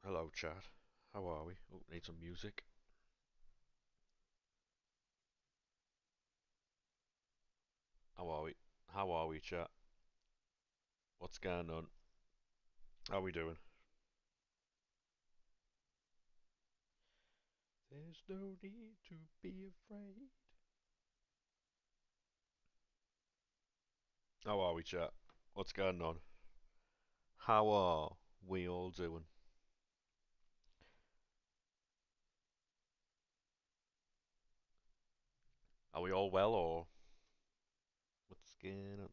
Hello, chat. How are we? Oh, need some music. How are we? How are we, chat? What's going on? How we doing? There's no need to be afraid. How are we, chat? What's going on? How are we all doing? Are we all well, or what's going on?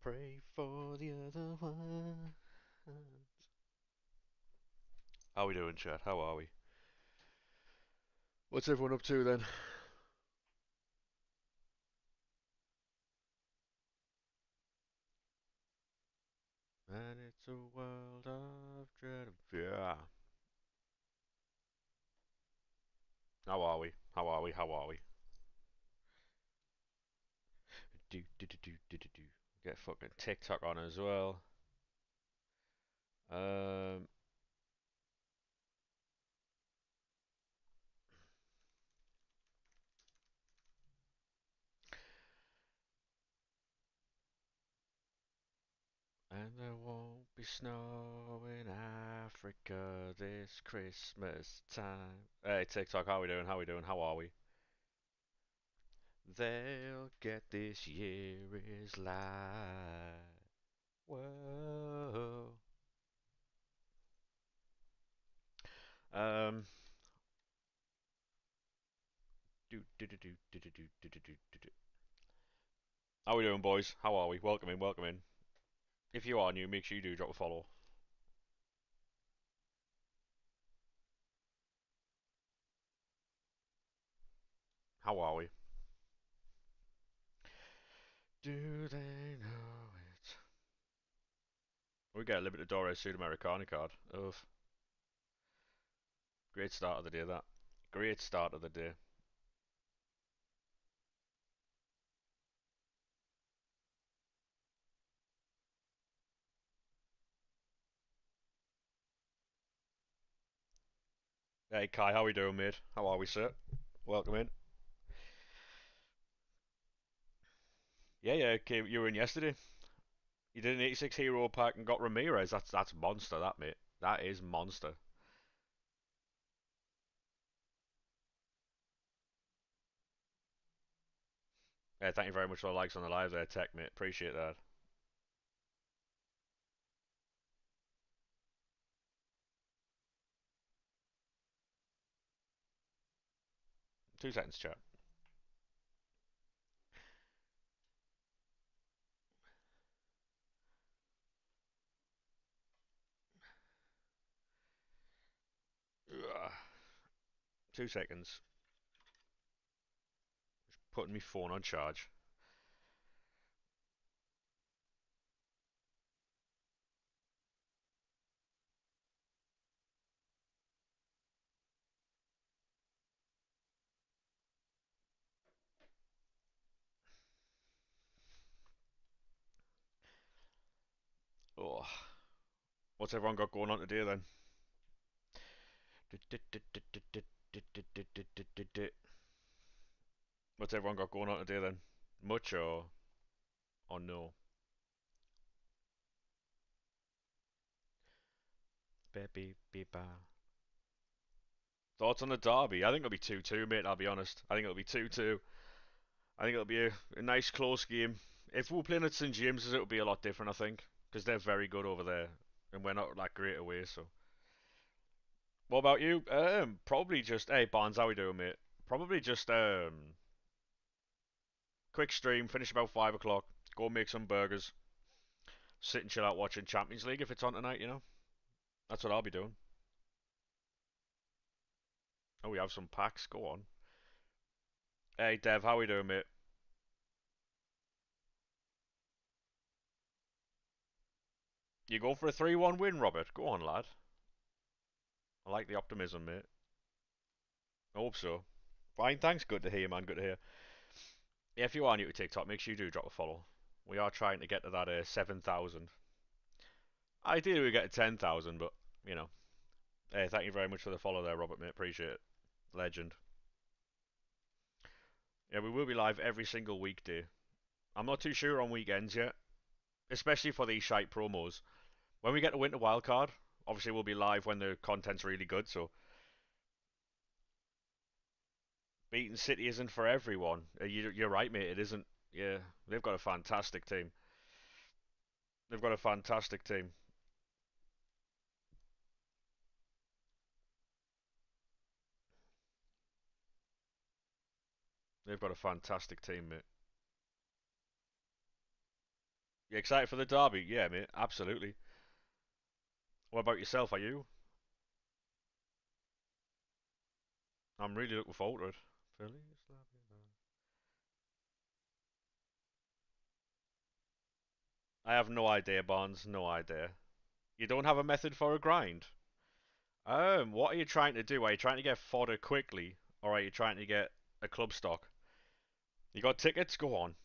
Pray for the other one. How we doing, chat? How are we? What's everyone up to then? And it's a world of dread and fear. How are we? How are we? How are we? Do. Get fucking TikTok on as well. Um, and there won't be snow in Africa this Christmas time. Hey, TikTok, how we doing? How we doing? How are we? They'll get this year is light. Whoa. Um, do. How we doing, boys? How are we? Welcome in, welcome in. If you are new, make sure you do drop a follow. How are we? Do they know it? We get a Libertadores Sudamericana card. Oof. Great start of the day, that. Great start of the day. Hey, Kai, how we doing, mate? How are we, sir? Welcome in. Yeah, yeah, okay, you were in yesterday. You did an 86 hero pack and got Ramirez. That's monster, that, mate. That is monster. Yeah, thank you very much for the likes on the live there, Tech, mate. Appreciate that. 2 seconds, chat. 2 seconds. Putting my phone on charge. Oh, what's everyone got going on today then? What's everyone got going on today then? Much or no? Baby, beep. Thoughts on the derby? I think it'll be 2-2, mate, I'll be honest. I think it'll be 2-2. I think it'll be a nice close game. If we were playing at St James's, it'll be a lot different, I think. Because they're very good over there. And we're not that great away, so. What about you? Probably just, hey, Barnes, how we doing, mate? Probably just, quick stream, finish about 5 o'clock, go make some burgers, sit and chill out watching Champions League if it's on tonight, you know? That's what I'll be doing. Oh, we have some packs, go on. Hey, Dev, how we doing, mate? You going for a 3-1 win, Robert? Go on, lad. I like the optimism, mate. I hope so. Fine, thanks. Good to hear, man. Good to hear. Yeah, if you are new to TikTok, make sure you do drop a follow. We are trying to get to that 7,000. Ideally, we get to 10,000, but you know. Hey, thank you very much for the follow there, Robert. Mate, appreciate it. Legend. Yeah, we will be live every single weekday. I'm not too sure on weekends yet, especially for these shite promos. When we get to Winter Wildcard, obviously we'll be live when the content's really good. So beating City isn't for everyone. You're right, mate. It isn't. Yeah, they've got a fantastic team. They've got a fantastic team. They've got a fantastic team, mate. You excited for the derby? Yeah, mate. Absolutely. What about yourself? Are you? I'm really looking forward to it. Feliz Navidad. I have no idea, Barnes. No idea. You don't have a method for a grind? What are you trying to do? Are you trying to get fodder quickly, or are you trying to get a club stock? You got tickets? Go on.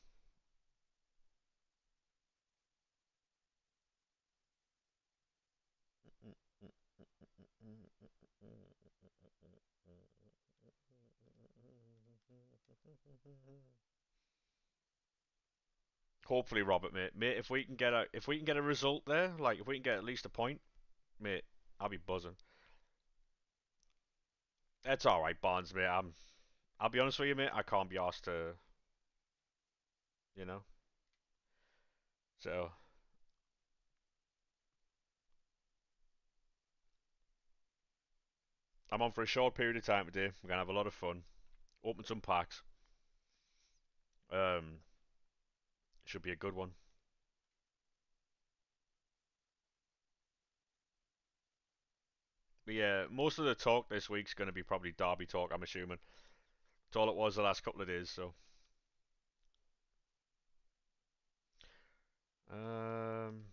Hopefully, Robert, mate, if we can get a result there, like if we can get at least a point, mate, I'll be buzzing. It's all right, Barnes, mate. I'll be honest with you, mate. I can't be asked to, you know. So I'm on for a short period of time today. We're gonna have a lot of fun. Open some packs. Um, should be a good one. But yeah, most of the talk this week's gonna be probably Derby talk. I'm assuming. It's all it was the last couple of days. So, um,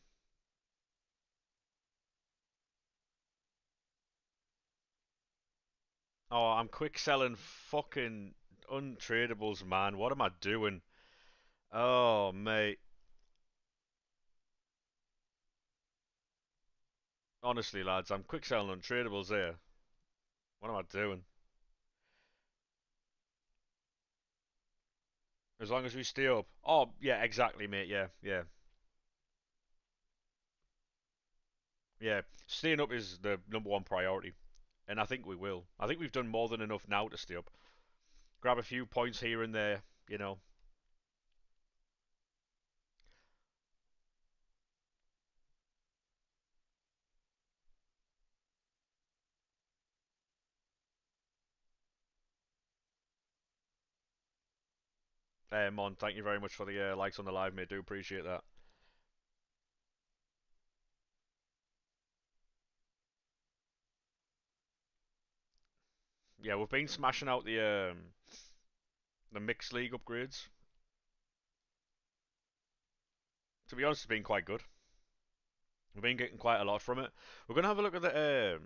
oh, I'm quick selling fucking untradables, man. What am I doing? Oh, mate. Honestly, lads, I'm quick selling untradables there. What am I doing? As long as we stay up. Oh, yeah, exactly, mate. Yeah, yeah, yeah. Staying up is the number one priority, and I think we will. I think we've done more than enough now to stay up. Grab a few points here and there, you know. Mon, thank you very much for the likes on the live, mate. Do appreciate that. Yeah, we've been smashing out the mixed league upgrades. To be honest, it's been quite good. We've been getting quite a lot from it. We're gonna have a look at the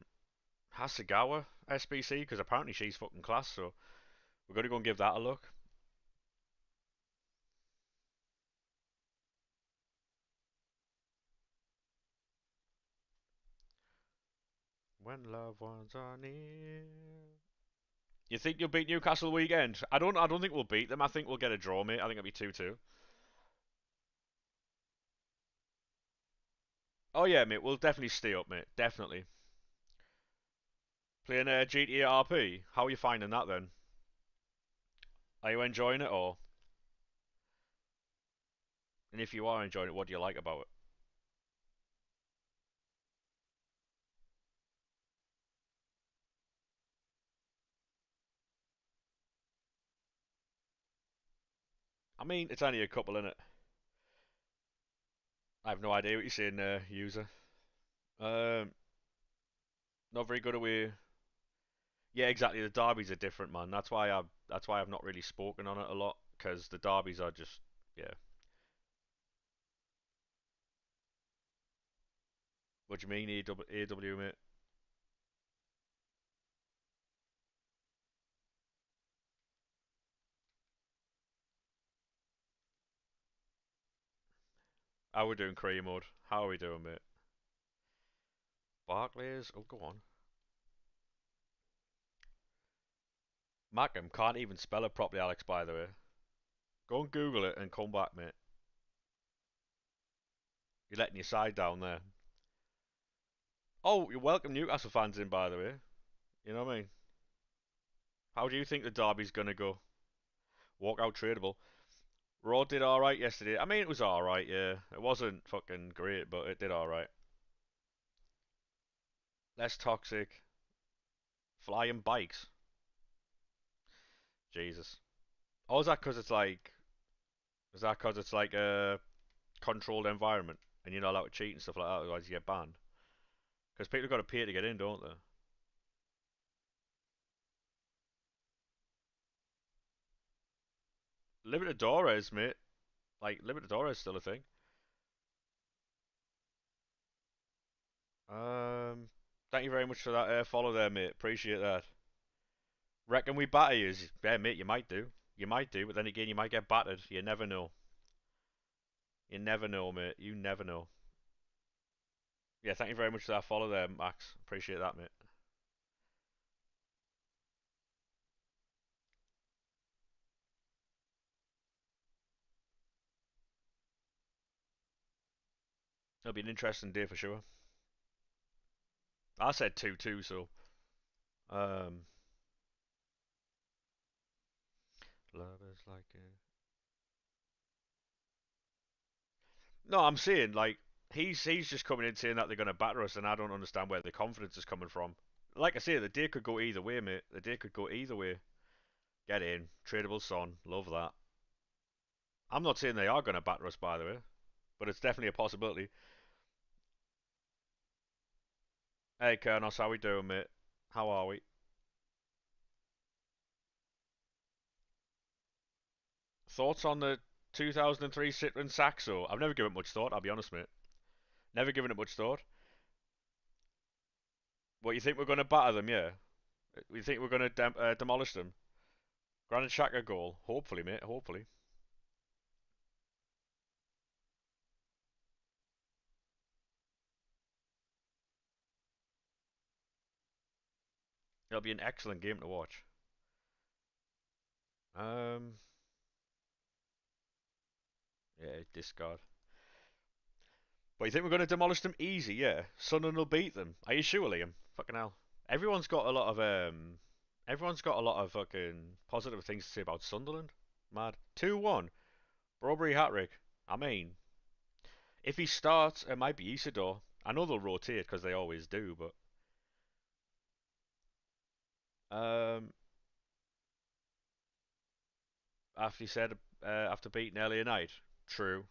Hasegawa SBC because apparently she's fucking class. So we're gonna go and give that a look. When loved ones are near. You think you'll beat Newcastle weekend? I don't think we'll beat them. I think we'll get a draw, mate. I think it'll be 2-2. Oh yeah, mate. We'll definitely stay up, mate. Definitely. Playing GTA RP. How are you finding that then? Are you enjoying it or? And if you are enjoying it, what do you like about it? I mean, it's only a couple in it. I have no idea what you're saying, user. Um, not very good away. Yeah, exactly. The derbies are different, man. That's why I've not really spoken on it a lot because the derbies are just yeah. What do you mean AW mate? How we doing, career mode? How are we doing, mate? Barclays? Oh, go on. Mackham can't even spell it properly, Alex, by the way. Go and Google it and come back, mate. You're letting your side down there. Oh, you're welcome Newcastle fans in, by the way. You know what I mean? How do you think the derby's gonna go? Walkout tradable. Raw did alright yesterday. I mean, it was alright, yeah. It wasn't fucking great, but it did alright. Less toxic. Flying bikes. Jesus. Oh, is that because it's like. Is that because it's like a controlled environment and you're not allowed to cheat and stuff like that, otherwise you get banned? Because people have got to pay to get in, don't they? Libertadores, mate. Like, Libertadores still a thing. Um, Thank you very much for that follow there, mate. Appreciate that. Reckon we batter you? Yeah, mate, you might do. You might do, but then again, you might get battered. You never know. You never know, mate. You never know. Yeah, thank you very much for that follow there, Max. Appreciate that, mate. It'll be an interesting day for sure. I said 2-2, so um, love is like a... No, I'm saying like he's just coming in saying that they're going to batter us, and I don't understand where the confidence is coming from. Like I say, the day could go either way, mate. The day could go either way. Get in, tradable son, love that. I'm not saying they are going to batter us, by the way, but it's definitely a possibility. Hey, Kernos, how we doing, mate? How are we? Thoughts on the 2003 Citroen Saxo? I've never given it much thought. I'll be honest, mate. Never given it much thought. What you think we're going to batter them? Yeah. We think we're going to demolish them? Granit Xhaka goal. Hopefully, mate. Hopefully. It'll be an excellent game to watch. Um, yeah, discard. But you think we're going to demolish them easy? Yeah. Sunderland will beat them. Are you sure, Liam? Fucking hell. Everyone's got a lot of Everyone's got a lot of fucking positive things to say about Sunderland. Mad. 2-1. Robbery hat trick. I mean, if he starts, it might be Isidore. I know they'll rotate because they always do, but um, after he said after beating earlier night, true.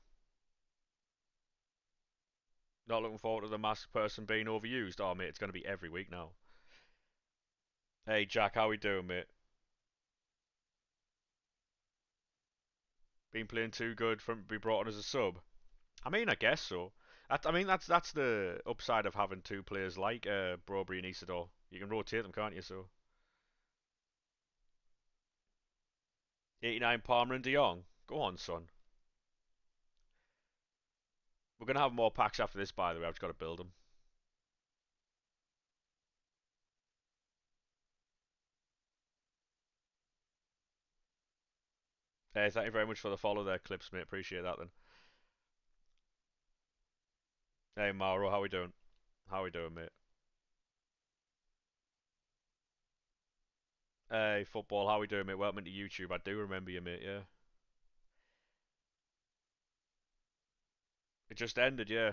Not looking forward to the masked person being overused. Oh mate, it's going to be every week now. Hey Jack, how we doing, mate? Been playing too good for him to be brought on as a sub. I mean, I guess so. I mean, that's the upside of having two players like Broberry and Isidore. You can rotate them, can't you? So 89 Palmer and De Jong. Go on, son. We're gonna have more packs after this, by the way. I've just got to build them. Hey, thank you very much for the follow there, Clips, mate. Appreciate that then. Hey, Mauro, how we doing? How we doing, mate? Hey, football, how we doing, mate? Welcome to YouTube. I do remember you, mate. Yeah, it just ended. Yeah,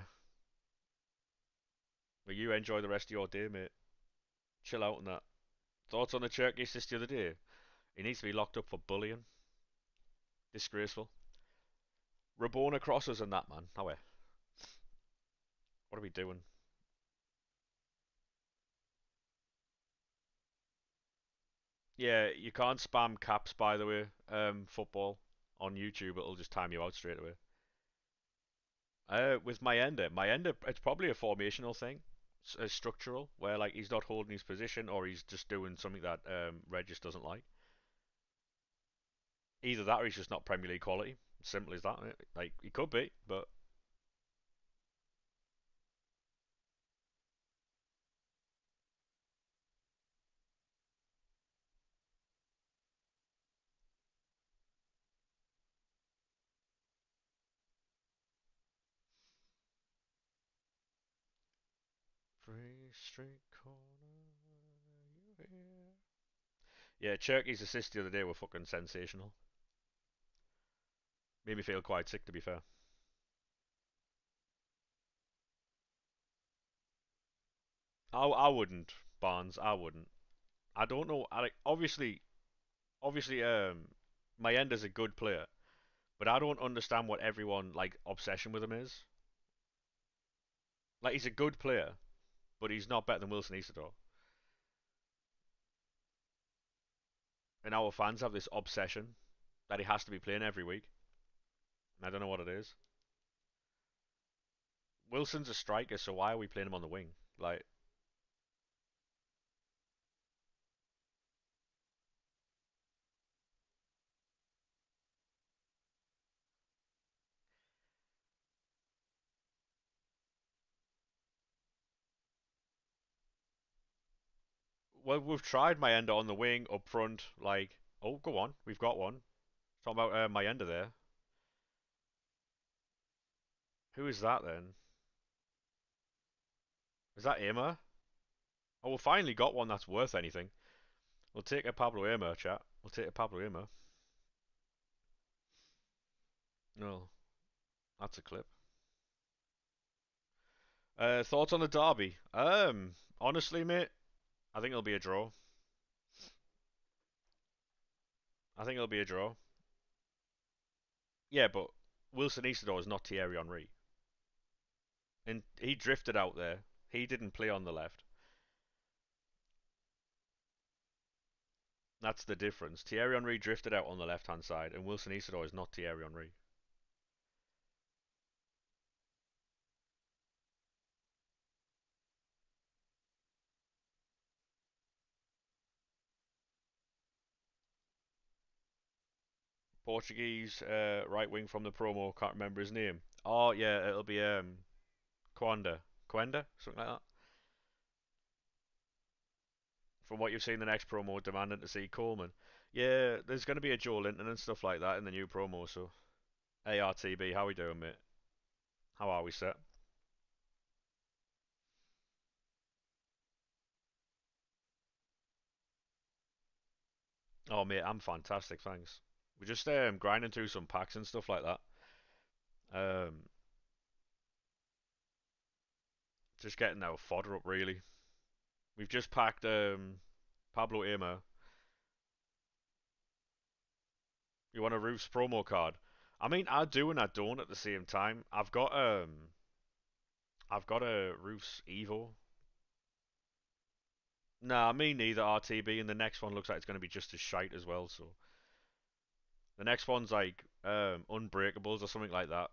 but you enjoy the rest of your day, mate. Chill out on that. Thoughts on the Turkish this the other day? He needs to be locked up for bullying. Disgraceful. Rabona crosses and that, man. How we? What are we doing? Yeah, you can't spam caps, by the way. Football on YouTube, it'll just time you out straight away. With my ender, it's probably a formational thing, structural, where like he's not holding his position or he's just doing something that Regis doesn't like. Either that or he's just not Premier League quality. Simple as that. Like he could be, but street corner. You here? Yeah, Cherky's assists the other day were fucking sensational. Made me feel quite sick, to be fair. I wouldn't, Barnes. I wouldn't. I don't know. Obviously, Mayenda's a good player, but I don't understand what everyone like obsession with him is. Like he's a good player, but he's not better than Wilson Isidore. And our fans have this obsession that he has to be playing every week. I don't know what it is. Wilson's a striker, so why are we playing him on the wing? Like, well, we've tried Mayenda on the wing, up front. Like, oh, go on, we've got one. Talking about Mayenda there. Who is that then? Is that Emma? Oh, we finally got one that's worth anything. We'll take a Pablo Emma, chat. We'll take a Pablo Emma. No, that's a clip. Thoughts on the derby? Honestly, mate, I think it'll be a draw. I think it'll be a draw. Yeah, but Wilson Isidore is not Thierry Henry, and he drifted out there. He didn't play on the left. That's the difference. Thierry Henry drifted out on the left hand side, and Wilson Isidore is not Thierry Henry. Portuguese right wing from the promo. Can't remember his name. Oh yeah, it'll be Quanda. Quenda, something like that. From what you've seen, the next promo demanding to see Coleman. Yeah, there's going to be a Joe Linton and stuff like that in the new promo. So ARTB, how we doing, mate? How are we set? Oh mate, I'm fantastic, thanks. We're just grinding through some packs and stuff like that. Um, just getting our fodder up really. We've just packed Pablo Ima. You want a Roof's promo card? I mean, I do and I don't at the same time. I've got a Roof's Evo. Nah, me neither. RTB, and the next one looks like it's going to be just as shite as well. So the next one's like Unbreakables or something like that,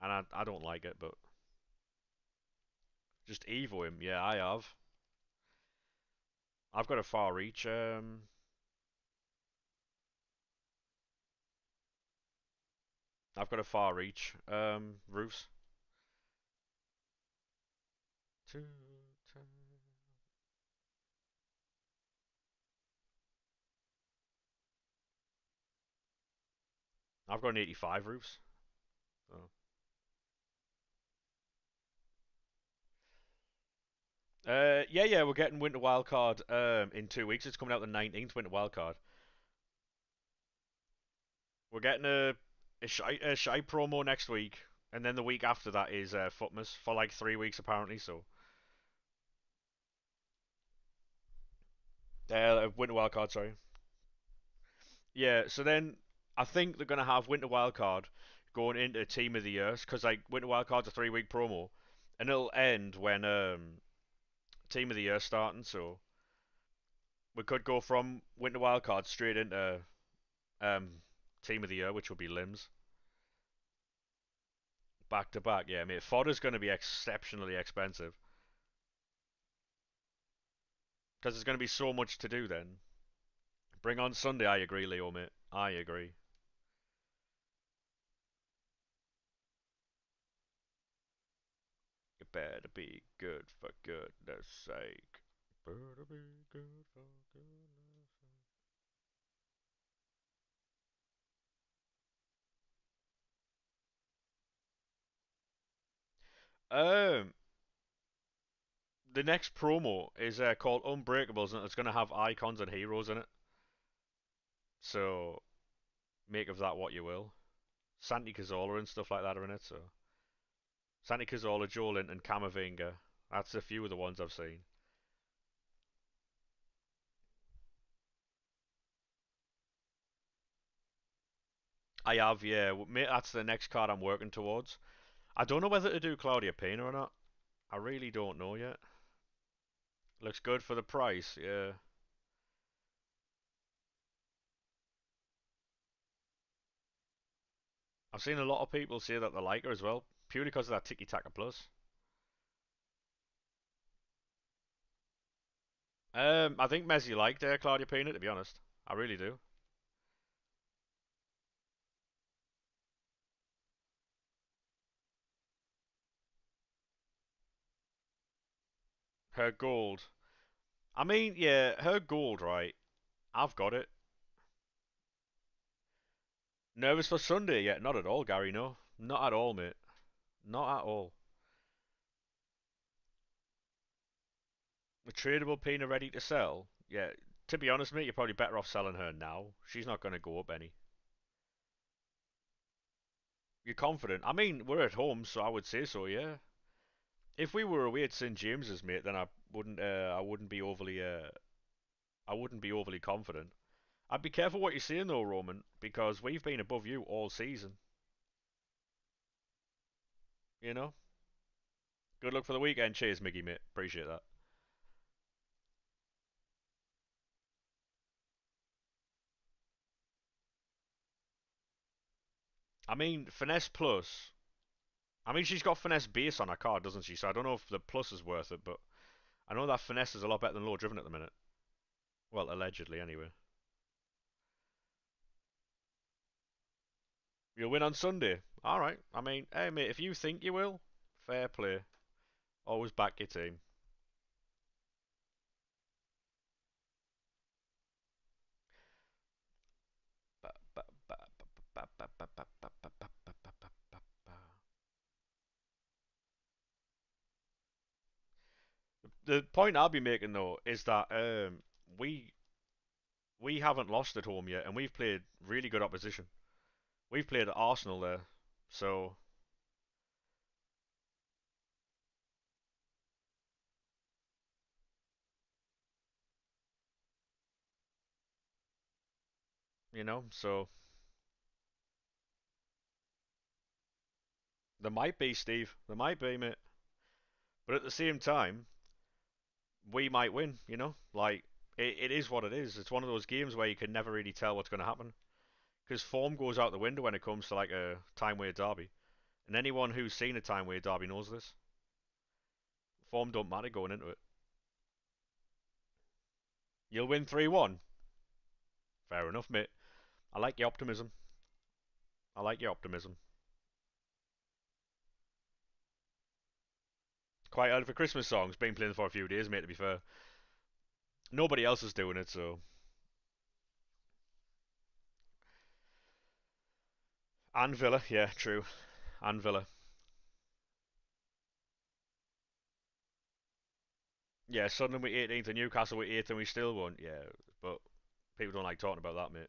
and I don't like it, but just Evo him. Yeah, I have. I've got a far reach. I've got a far reach. Roofs. I've got an 85 roofs. So. Yeah, we're getting Winter Wildcard in 2 weeks. It's coming out the 19th, Winter Wildcard. We're getting a shy promo next week, and then the week after that is Footmas for like 3 weeks apparently. So Winter Wildcard, sorry. Yeah, so then I think they're gonna have Winter Wildcard going into Team of the Year because like Winter Wildcard's a 3 week promo, and it'll end when Team of the Year starting. So we could go from Winter Wildcard straight into um Team of the Year, which will be Limbs. Back to back, yeah, mate. Fodder's going to be exceptionally expensive because there's going to be so much to do then. Bring on Sunday, I agree, Leo, mate. I agree. You better be good for goodness sake. Better be good for goodness sake. the next promo is called Unbreakables, and it's going to have icons and heroes in it. So make of that what you will. Santi Cazorla and stuff like that are in it. So Santi Cazorla, Joe Linton, Camavinga. That's a few of the ones I've seen. I have, yeah. Mate, that's the next card I'm working towards. I don't know whether to do Claudia Pina or not. I really don't know yet. Looks good for the price, yeah. I've seen a lot of people say that they like her as well, purely because of that Tiki Taka Plus. I think Messi liked Claudia Pina, to be honest. I really do. Her gold. I mean, yeah, her gold, right? I've got it. Nervous for Sunday yet? Not at all, Gary, no. Not at all, mate. Not at all. The tradable Pina ready to sell? Yeah, to be honest, mate, you're probably better off selling her now. She's not going to go up any. You're confident? I mean, we're at home, so I would say so, yeah. If we were away at St James's, mate, then I wouldn't be overly confident. I'd be careful what you're saying though, Roman, because we've been above you all season. You know. Good luck for the weekend. Cheers, Miggy, mate. Appreciate that. I mean, finesse plus. I mean, she's got finesse base on her card, doesn't she? So I don't know if the plus is worth it, but I know that finesse is a lot better than low driven at the minute. Well, allegedly, anyway. You'll win on Sunday. All right. I mean, hey, mate, if you think you will, fair play. Always back your team. The point I'll be making though is that we we haven't lost at home yet, and we've played really good opposition. We've played at Arsenal there, so so there might be Steve, there might be mate, but at the same time, we might win. Like it is what it is. It's one of those games where you can never really tell what's going to happen because form goes out the window when it comes to like a time weight derby, and anyone who's seen a time weight derby knows this. Form don't matter going into it. You'll win 3-1. Fair enough, mate. I like your optimism. I like your optimism. Quite early for Christmas songs. Been playing for a few days, mate. To be fair, nobody else is doing it, so and Villa, yeah, true. And Villa, yeah. Sunderland we 18th and Newcastle we 8th and we still won. Yeah, but people don't like talking about that, mate.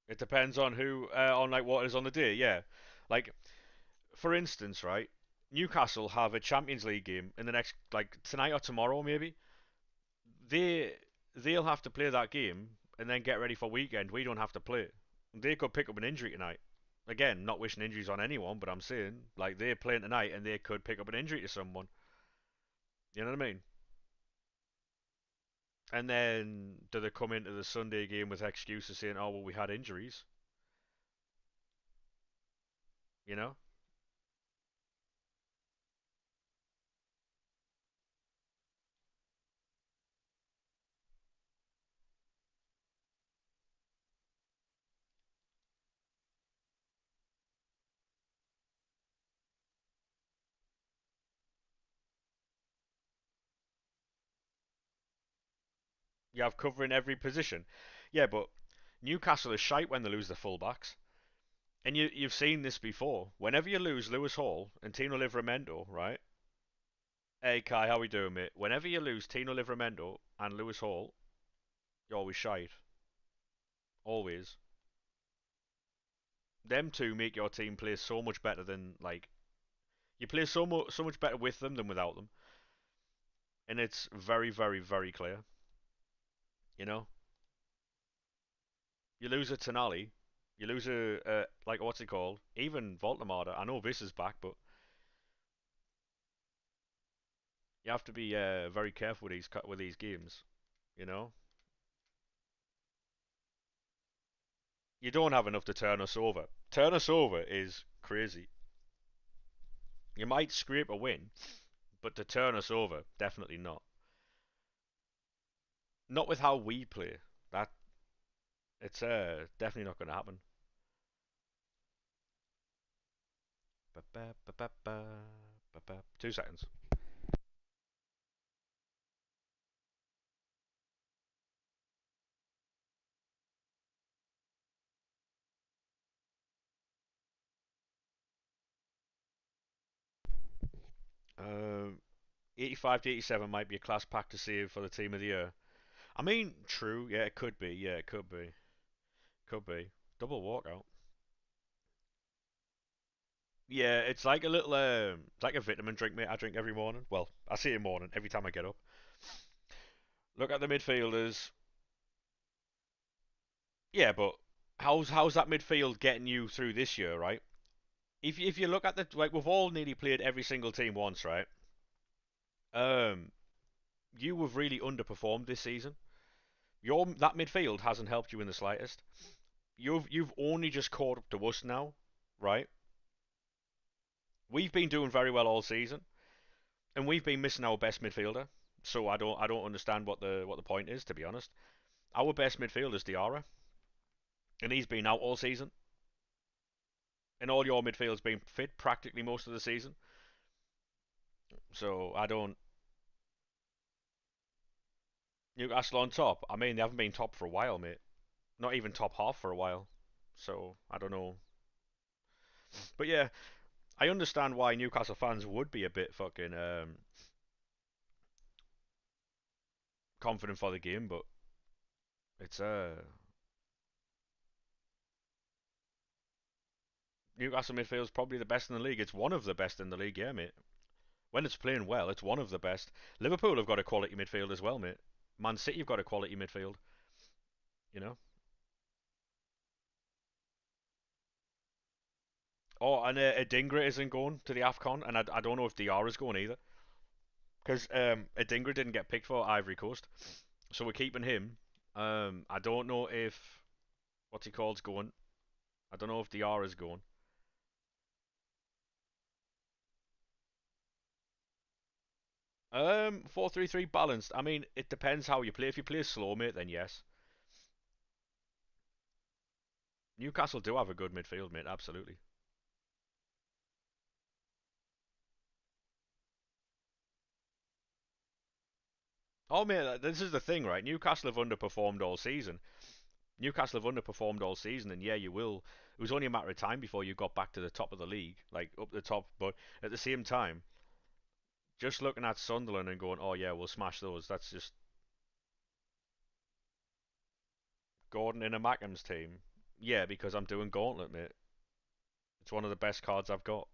It depends on on like what is on the day. Yeah, like for instance, right? Newcastle have a Champions League game in the next like tonight or tomorrow maybe. They they'll have to play that game and then get ready for weekend. We don't have to play. They could pick up an injury tonight. Again, not wishing injuries on anyone, but I'm saying like they're playing tonight and they could pick up an injury to someone. You know what I mean? And then do they come into the Sunday game with excuses saying, "Oh well, we had injuries," you know? You have cover in every position. Yeah, but Newcastle is shite when they lose their fullbacks. And you've seen this before. Whenever you lose Lewis Hall and Tino Livramento, right? Hey Kai, how we doing, mate? Whenever you lose Tino Livramento and Lewis Hall, you're always shite. Always. Them two make your team play so much better than like you play so much better with them than without them, and it's very very clear. You know, you lose a Tonali, you lose a like what's it called? Even Voltamada. I know this is back, but you have to be very careful with these games. You know, you don't have enough to turn us over. Turn us over is crazy. You might scrape a win, but to turn us over, definitely not. Not with how we play. That it's definitely not going to happen. 2 seconds. 85 to 87 might be a class pack to save for the team of the year. I mean, true. Yeah, it could be. Yeah, it could be. Could be. Double walkout. Yeah, it's like a little, it's like a vitamin drink, mate. I drink every morning. Well, I say in morning every time I get up. Look at the midfielders. Yeah, but how's that midfield getting you through this year, right? If you look at the like, we've all nearly played every single team once, right? Um, you have really underperformed this season. Your that midfield hasn't helped you in the slightest. You've only just caught up to us now, right? We've been doing very well all season, and we've been missing our best midfielder. So I don't understand what the point is, to be honest. Our best midfielder is Diarra, and he's been out all season, and all your midfield's been fit practically most of the season. So I don't. Newcastle on top. I mean, they haven't been top for a while, mate. Not even top half for a while. So I don't know. But yeah, I understand why Newcastle fans would be a bit fucking confident for the game, but it's Newcastle midfield's probably the best in the league. It's one of the best in the league, yeah, mate. When it's playing well, it's one of the best. Liverpool have got a quality midfield as well, mate. Man City have got a quality midfield, you know. Oh, and Adingra isn't going to the Afcon, and I don't know if DR is going either, because Adingra didn't get picked for Ivory Coast, so we're keeping him. I don't know if what's he called's going. I don't know if DR is going. 4-3-3 balanced. I mean, it depends how you play. If you play slow, mate, then yes. Newcastle do have a good midfield, mate. Absolutely. Oh, mate, this is the thing, right? Newcastle have underperformed all season. Newcastle have underperformed all season, and yeah, you will. It was only a matter of time before you got back to the top of the league, like up the top. But at the same time, just looking at Sunderland and going, "Oh yeah, we'll smash those." That's just Gordon in a Mackham's team. Yeah, because I'm doing Gauntlet, mate. It's one of the best cards I've got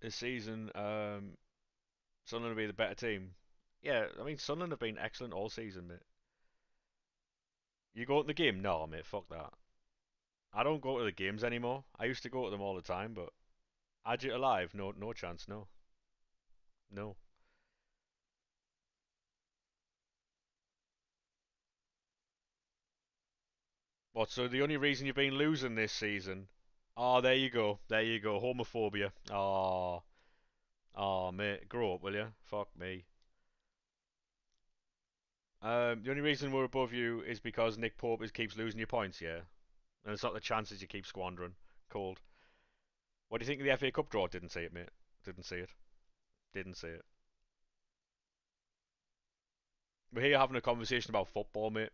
this season. Sunderland will be the better team. Yeah, I mean Sunderland have been excellent all season, mate. You go to the game? No, mate. Fuck that. I don't go to the games anymore. I used to go to them all the time, but Add you alive? No, no chance. No, no. What? So the only reason you've been losing this season? Oh, there you go. There you go. Homophobia. Oh, oh, mate, grow up, will you? Fuck me. The only reason we're above you is because Nick Pope keeps losing your points, yeah. And it's not the chances you keep squandering. Cold. What do you think of the FA Cup draw? Didn't see it, mate. Didn't see it. Didn't see it. We're here having a conversation about football, mate.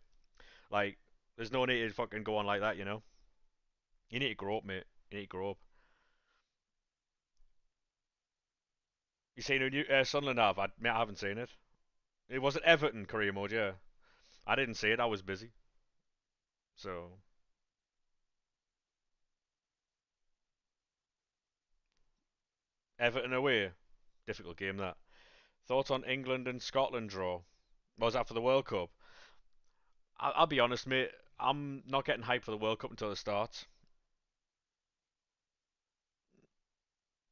Like, there's no need to fucking go on like that, you know? You need to grow up, mate. You need to grow up. You seen who Sunderland have? Mate, I haven't seen it. It was at Everton, career mode, yeah. I didn't see it, I was busy. So, Everton away. Difficult game, that. Thoughts on England and Scotland draw? What was that for the World Cup? I'll be honest, mate. I'm not getting hyped for the World Cup until it starts.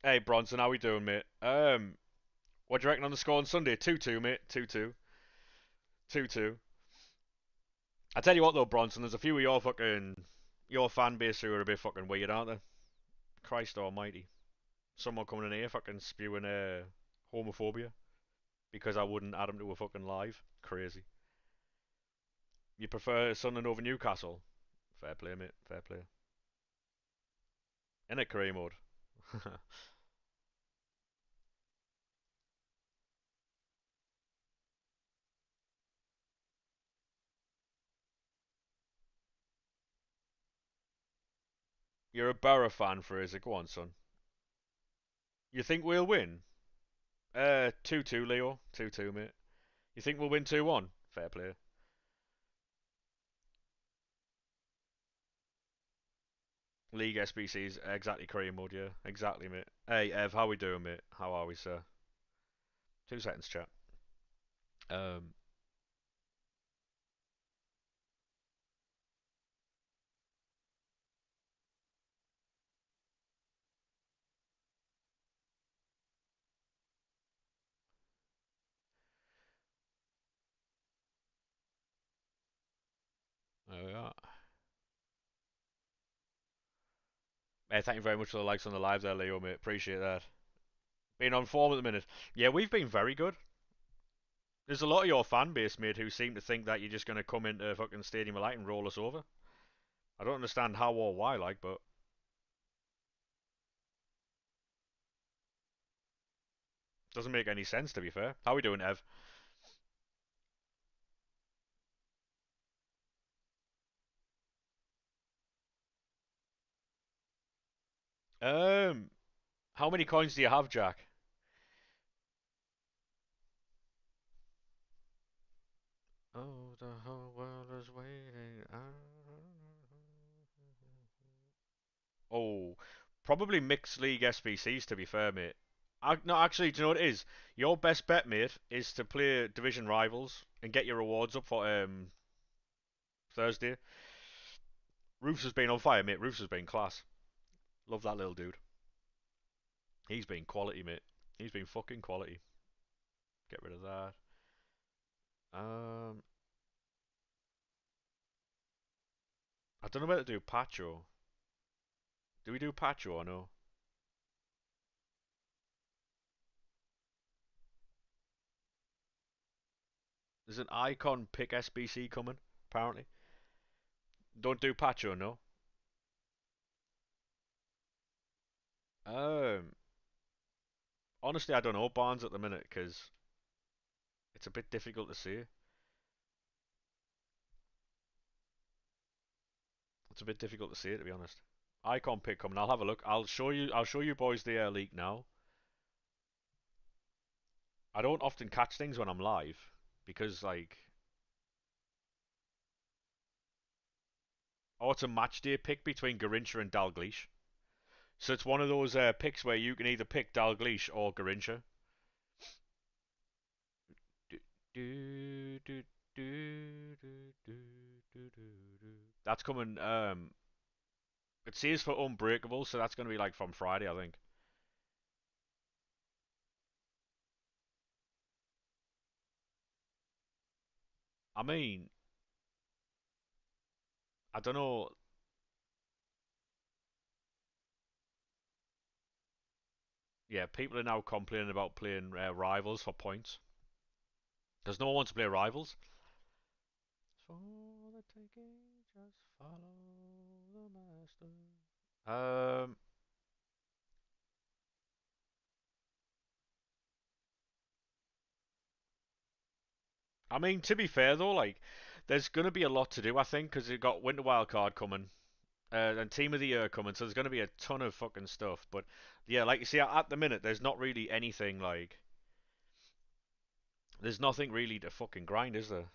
Hey, Bronson, how we doing, mate? What do you reckon on the score on Sunday? 2-2, mate. 2-2. 2-2. I tell you what, though, Bronson, there's a few of your fan base who are a bit fucking weird, aren't they? Christ almighty. Someone coming in here fucking spewing homophobia because I wouldn't add him to a fucking live. Crazy. You prefer Sunderland over Newcastle? Fair play, mate. Fair play. In a career mode. You're a Borough fan, Fraser. Go on, son. You think we'll win? 2-2, Leo. 2-2, mate. You think we'll win 2-1? Fair play. League SBCs, exactly career mode, yeah. Exactly, mate. Hey, Ev, how we doing, mate? How are we, sir? 2 seconds, chat. Um, there we are. Hey, thank you very much for the likes on the live there, Leo, mate. Appreciate that. Being on form at the minute. Yeah, we've been very good. There's a lot of your fan base, mate, who seem to think that you're just going to come into fucking Stadium of Light and roll us over. I don't understand how or why, like, but doesn't make any sense, to be fair. How we doing, Ev? Um, how many coins do you have, Jack? Oh, the whole world is waiting. Oh, probably mixed league SBCs, to be fair, mate. No, actually, do you know what it is? Your best bet, mate, is to play division rivals and get your rewards up for Thursday. Roofs has been on fire, mate. Roofs has been class. Love that little dude. He's been quality, mate. He's been fucking quality. Get rid of that. Um, I don't know whether to do Pacho. Do we do Pacho or no? There's an icon pick SBC coming, apparently. Don't do Pacho, no. Um, honestly, I don't know Barnes at the minute because it's a bit difficult to see. It's a bit difficult to see, to be honest. Icon pick coming. I'll have a look. I'll show you. I'll show you boys the leak now. I don't often catch things when I'm live because like, oh, it's a match day pick between Garincha and Dalglish. So it's one of those picks where you can either pick Dalglish or Garincha. Do, do, do, do, do, do, do. That's coming. It says for Unbreakable, so that's going to be like from Friday, I think. I mean, I don't know. Yeah, people are now complaining about playing rivals for points because no one wants to play rivals. For the taking, just follow the master. Um, I mean, to be fair though, like, there's gonna be a lot to do, I think, because you've got Winter Wildcard coming, and Team of the Year coming, so there's gonna be a ton of fucking stuff. But yeah, like you see, at the minute, there's not really anything like, there's nothing really to fucking grind, is there?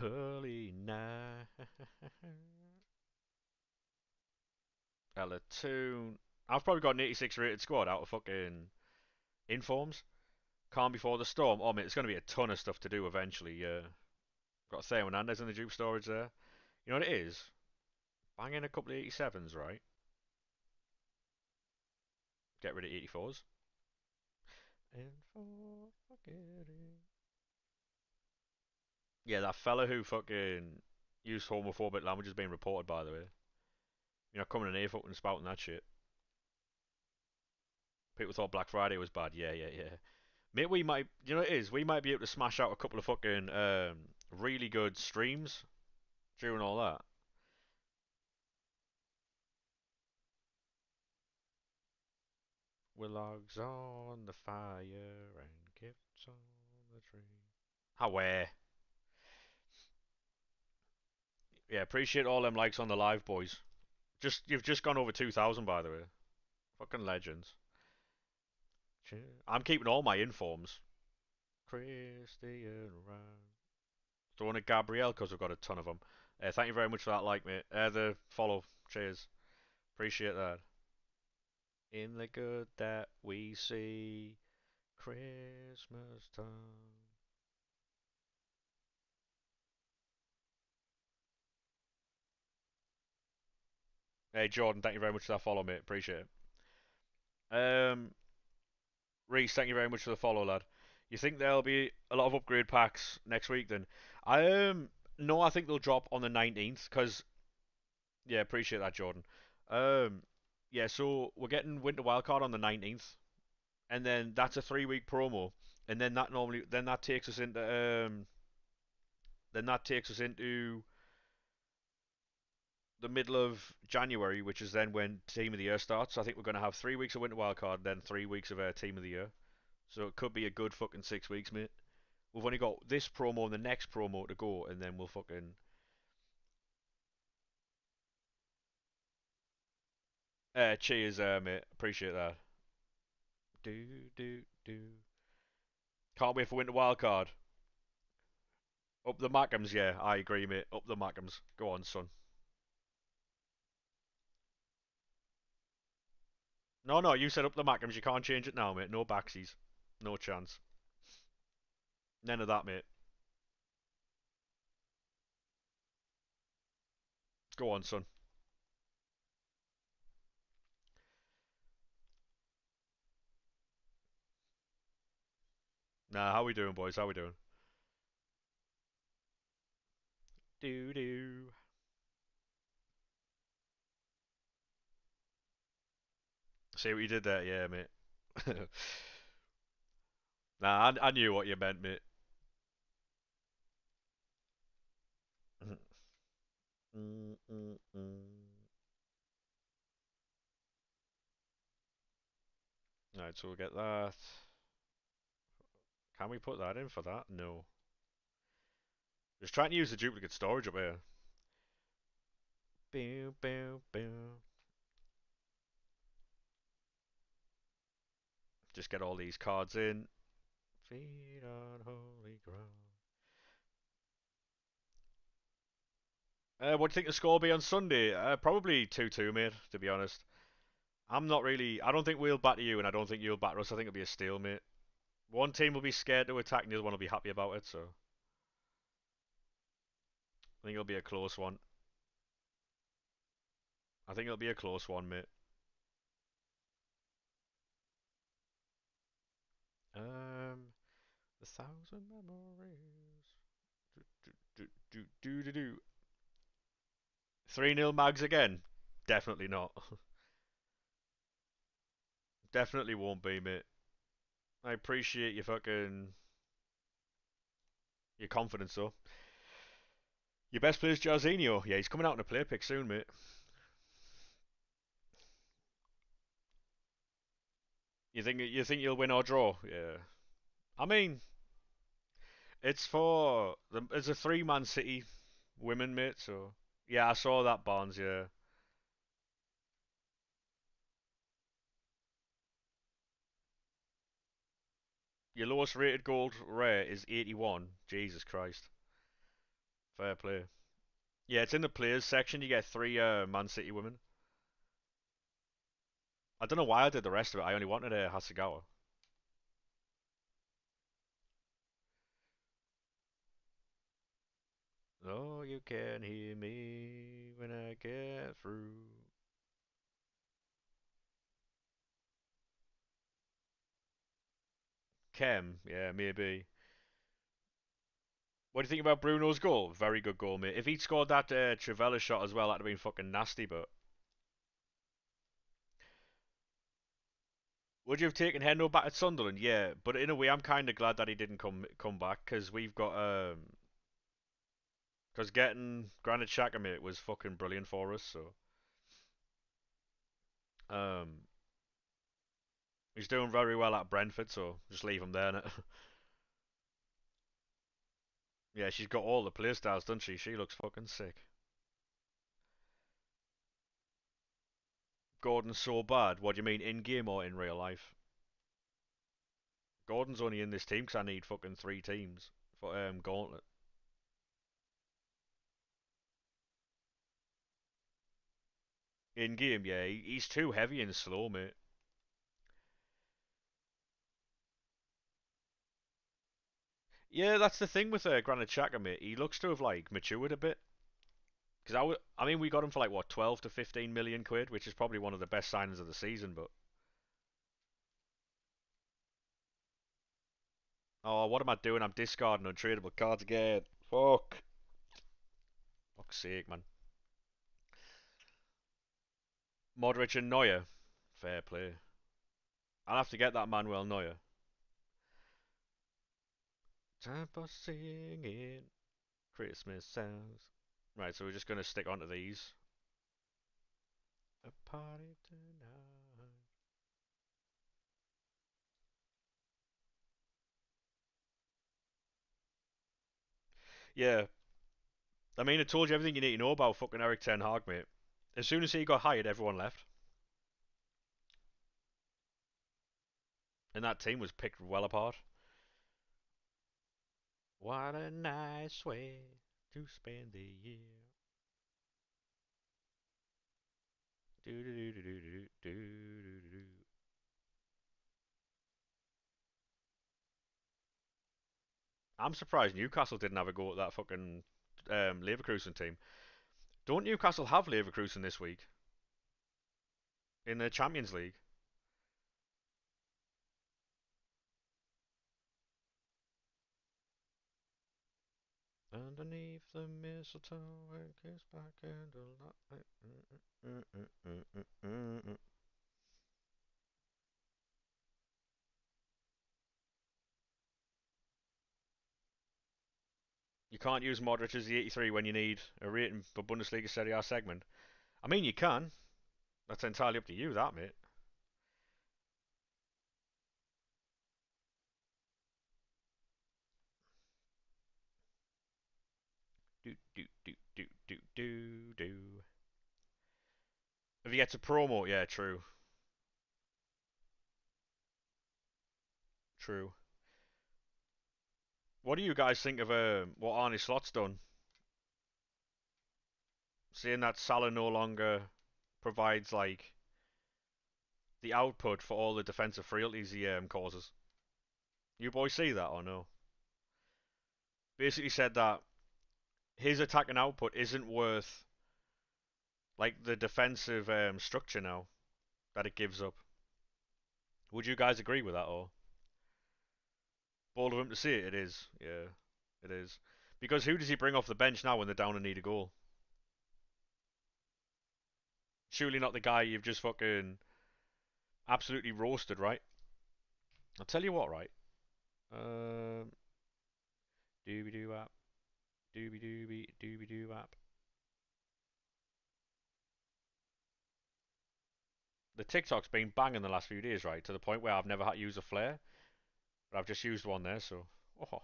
Early night, Ella 2. I've probably got an 86 rated squad out of fucking informs. Calm Before the Storm. Oh, mate, there's going to be a ton of stuff to do eventually. Got Theo Hernandez in the Duke storage there. You know what it is? Bang in a couple of 87s, right? Get rid of 84s. And for forgetting. Yeah, that fella who fucking used homophobic language is being reported, by the way. You know, coming in here fucking spouting that shit. People thought Black Friday was bad. Yeah, yeah, yeah. Mate, we might, you know what it is? We might be able to smash out a couple of fucking really good streams during all that. With logs on the fire and gifts on the tree. Away. Yeah, appreciate all them likes on the live, boys. You've just gone over 2,000, by the way. Fucking legends. I'm keeping all my informs. Christian Ryan. Don't want a Gabrielle because we've got a ton of them. Thank you very much for that like, mate. The follow. Cheers. Appreciate that. In the good that we see, Christmas time. Hey, Jordan, thank you very much for that follow, mate. Appreciate it. Reese, thank you very much for the follow, lad. You think there'll be a lot of upgrade packs next week then? No, I think they'll drop on the 19th because yeah, appreciate that, Jordan. Um, yeah, so we're getting Winter Wildcard on the 19th, and then that's a 3 week promo, and then that takes us into the middle of January, which is then when Team of the Year starts. I think we're going to have 3 weeks of Winter Wildcard, then 3 weeks of Team of the Year. So it could be a good fucking 6 weeks, mate. We've only got this promo and the next promo to go, and then we'll fucking. Cheers, mate. Appreciate that. Do do do. Can't wait for Winter Wildcard. Up the Mackems, yeah, I agree, mate. Up the Mackems. Go on, son. No, no, you said up the Mackems. You can't change it now, mate. No backsies. No chance. None of that, mate. Go on, son. Nah, how we doing, boys? How we doing? Do do. See what you did there, yeah, mate. Nah, I knew what you meant, mate. Mm, mm, mm. Right, so we'll get that. Can we put that in for that? No. Just trying to use the duplicate storage up here. Boom, boom, boom. Just get all these cards in. Feet on holy ground. What do you think the score will be on Sunday? Probably 2-2, mate, to be honest. I'm not really. I don't think we'll batter you, and I don't think you'll batter us. I think it'll be a stalemate. One team will be scared to attack, and the other one will be happy about it, so I think it'll be a close one. I think it'll be a close one, mate. Um, the thousand memories. Do, do, do, do, do, do. 3-0 Mags again? Definitely not. Definitely won't be, mate. I appreciate your confidence, though. Your best player's Jarzinho. Yeah, he's coming out in a player pick soon, mate. You think you'll win or draw? Yeah. I mean, It's for the. It's a three-man City women, mate. So yeah, I saw that Barnes. Yeah, your lowest rated gold rare is 81. Jesus Christ, fair play. Yeah, it's in the players section. You get three Man City women. I don't know why I did the rest of it. I only wanted a Hasegawa. Oh, you can hear me when I get through. Kem, yeah, maybe. What do you think about Bruno's goal? Very good goal, mate. If he'd scored that Trivela shot as well, that'd have been fucking nasty. But would you have taken Hendo back at Sunderland? Yeah, but in a way, I'm kind of glad that he didn't come back because we've got because getting Granit Xhaka, mate, was fucking brilliant for us. So um, he's doing very well at Brentford. So just leave him there. Innit? Yeah, she's got all the play styles, doesn't she? She looks fucking sick. Gordon's so bad. What do you mean, in game or in real life? Gordon's only in this team because I need fucking three teams for Gauntlet. In game, yeah, he's too heavy and slow, mate. Yeah, that's the thing with Granit Xhaka, mate. He looks to have like matured a bit. Because I mean, we got him for like what 12 to 15 million quid, which is probably one of the best signings of the season. But oh, what am I doing? I'm discarding untradeable cards again. Fuck. Fuck's sake, man. Modric and Neuer. Fair play. I'll have to get that Manuel Neuer. Time for singing Christmas songs. Right, so we're just gonna stick onto these. A party tonight. Yeah, I mean, I told you everything you need to know about fucking Eric Ten Hag, mate. As soon as he got hired, everyone left, and that team was picked well apart. What a nice way to spend the year. Do do do do do do do do. I'm surprised Newcastle didn't have a go at that fucking Leverkusen team. Don't Newcastle have Leverkusen this week in the Champions League? Underneath the mistletoe and kiss by candlelight. You can't use Modric as the 83 when you need a rating for Bundesliga Serie A segment. I mean, you can. That's entirely up to you, that mate. Do do do do do do do. If he gets a promo, yeah, true, true. What do you guys think of what Arnie Slot's done? Seeing that Salah no longer provides like the output for all the defensive frailties he causes. You boys see that or no? Basically said that his attacking output isn't worth like the defensive structure now that it gives up. Would you guys agree with that or? Bold of him to say it, it is. Yeah, it is. Because who does he bring off the bench now when they're down and need a goal? Surely not the guy you've just fucking absolutely roasted, right? I'll tell you what, right? Um, Dooby doo wap, dooby doo wap. The TikTok's been banging the last few days, right? To the point where I've never had to use a flare, but I've just used one there, so. Oh,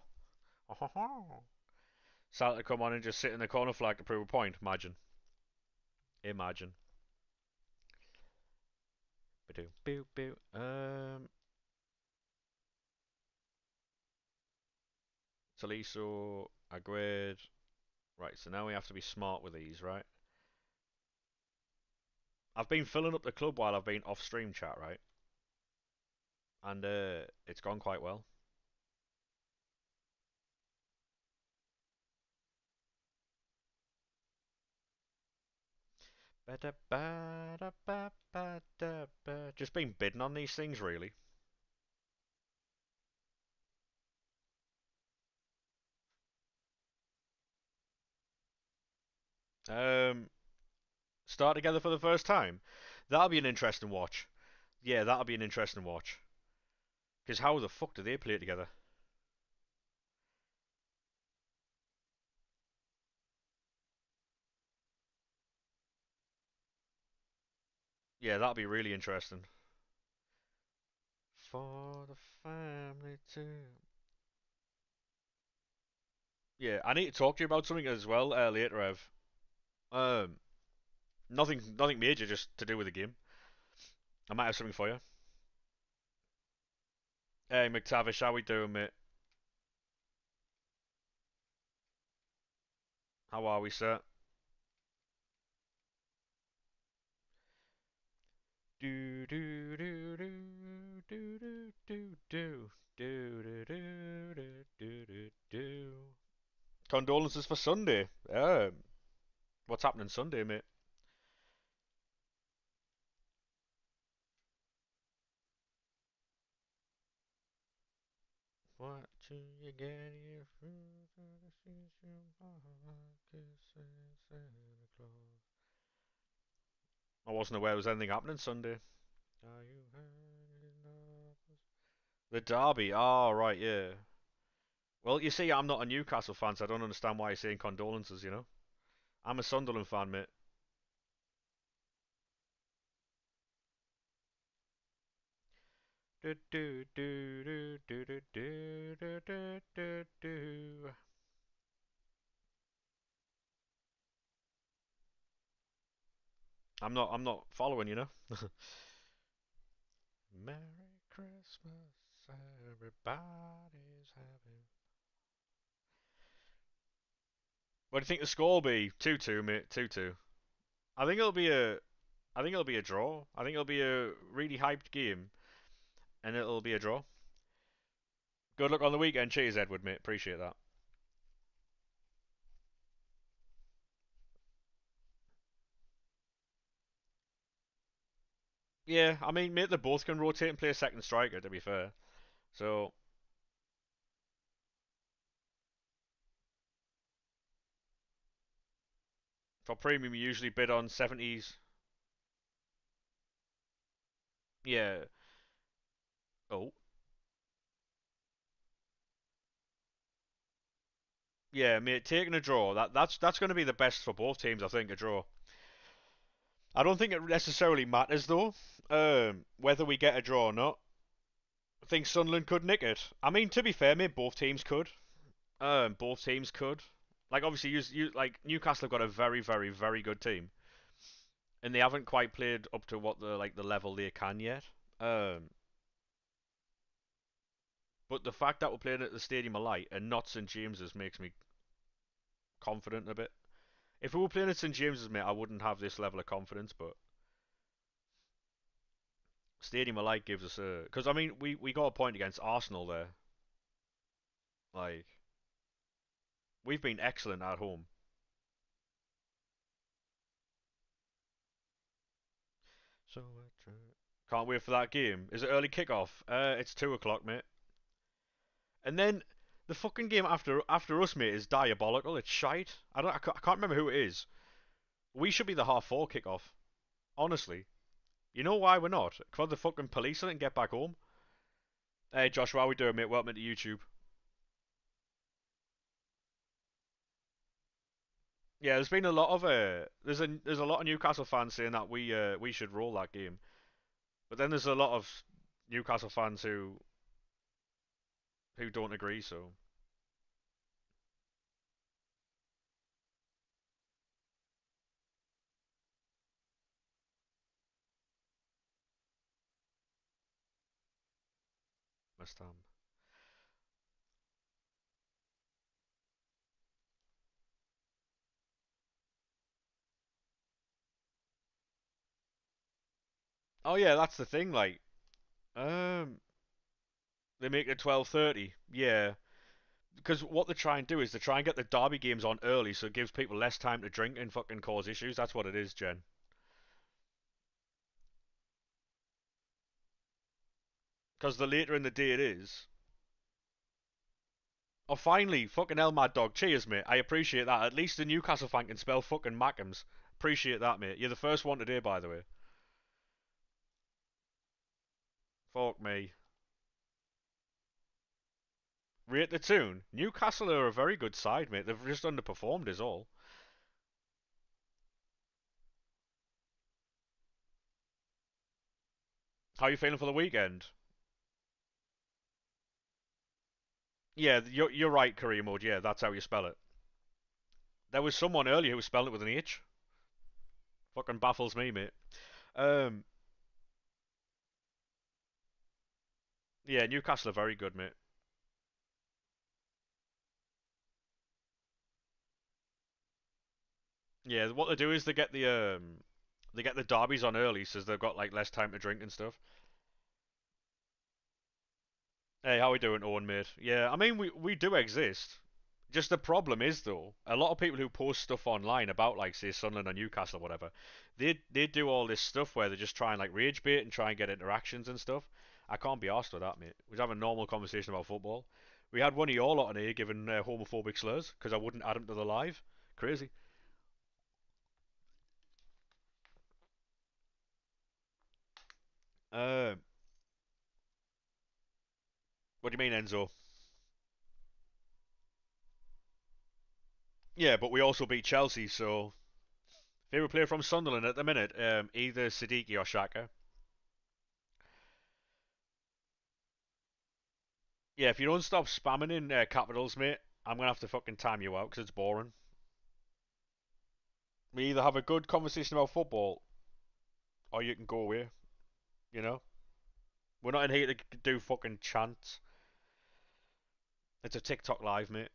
Salah to come on and just sit in the corner flag to prove a point. Imagine. Imagine. Boo boo boo. Taliso, Aguerd. Right, so now we have to be smart with these, right? I've been filling up the club while I've been off stream chat, right? And it's gone quite well. Just been bidding on these things, really. Um, Start together for the first time. That'll be an interesting watch. Yeah, that'll be an interesting watch. Because how the fuck do they play together? Yeah, that'll be really interesting. For the family too. Yeah, I need to talk to you about something as well later, Ev. Um, nothing major, just to do with the game. I might have something for you. Hey, McTavish, how we doing, mate? How are we, sir? Do do do do do do do do do do do do do do. Condolences for Sunday. What's happening Sunday, mate? What do you get here from the season? Santa Claus. I wasn't aware there was anything happening Sunday. Are you the derby? Oh, right, yeah. Well, you see, I'm not a Newcastle fan, so I don't understand why you're saying condolences, you know? I'm a Sunderland fan, mate. Do do do do do do do do do do do. I'm not following, you know? Merry Christmas, everybody's having. What do you think the score will be? 2-2, mate. 2-2. I think it'll be a. I think it'll be a draw. I think it'll be a really hyped game, and it'll be a draw. Good luck on the weekend. Cheers, Edward, mate. Appreciate that. Yeah, I mean, mate, they both can rotate and play a second striker. To be fair, so for premium, you usually bid on 70s. Yeah. Oh. Yeah, mate. Taking a draw. That's going to be the best for both teams. I think a draw. I don't think it necessarily matters though. Whether we get a draw or not. I think Sunderland could nick it. I mean, to be fair, mate, both teams could. Both teams could. Like obviously, you like Newcastle have got a very, very, very good team, and they haven't quite played up to what the level they can yet. Um, but the fact that we're playing at the Stadium of Light and not St James's makes me confident a bit. If we were playing at St James's, mate, I wouldn't have this level of confidence. But Stadium of Light gives us a because I mean we got a point against Arsenal there. Like we've been excellent at home. So can't wait for that game. Is it early kickoff? It's 2 o'clock, mate. And then the fucking game after us, mate, is diabolical. It's shite. I can't remember who it is. We should be the half 4 kickoff. Honestly, you know why we're not? Because the fucking police didn't get back home. Hey Joshua, how we doing, mate? Welcome to YouTube. Yeah, there's been a lot of there's a lot of Newcastle fans saying that we should roll that game, but then there's a lot of Newcastle fans who don't agree. So West Ham. Oh yeah, that's the thing. Like, um, they make it 12:30. Yeah, because what they try and do is they try and get the derby games on early, so it gives people less time to drink and fucking cause issues. That's what it is, Jen. Because the later in the day it is. Oh, finally, fucking hell, Mad Dog. Cheers, mate. I appreciate that. At least the Newcastle fan can spell fucking Mackems. Appreciate that, mate. You're the first one today, by the way. Fuck me. Rate the tune. Newcastle are a very good side, mate. They've just underperformed, is all. How are you feeling for the weekend? Yeah, you're right, career mode. Yeah, that's how you spell it. There was someone earlier who was spelling it with an H. Fucking baffles me, mate. Um, yeah, Newcastle are very good, mate. Yeah, what they do is they get the derbies on early, so they've got like less time to drink and stuff. Hey, how we doing, Owen, mate? Yeah, I mean we do exist. Just the problem is though, a lot of people who post stuff online about like say Sunderland or Newcastle or whatever, they do all this stuff where they just try and like rage bait and try and get interactions and stuff. I can't be arsed with that, mate. We have a normal conversation about football. We had one of your lot on here giving homophobic slurs because I wouldn't add them to the live. Crazy. Uh, what do you mean, Enzo? Yeah, but we also beat Chelsea, so favorite player from Sunderland at the minute, either Siddiqui or Shaka. Yeah, if you don't stop spamming in capitals, mate, I'm gonna have to fucking time you out because it's boring. We either have a good conversation about football or you can go away. You know, we're not in here to do fucking chants. It's a TikTok live, mate.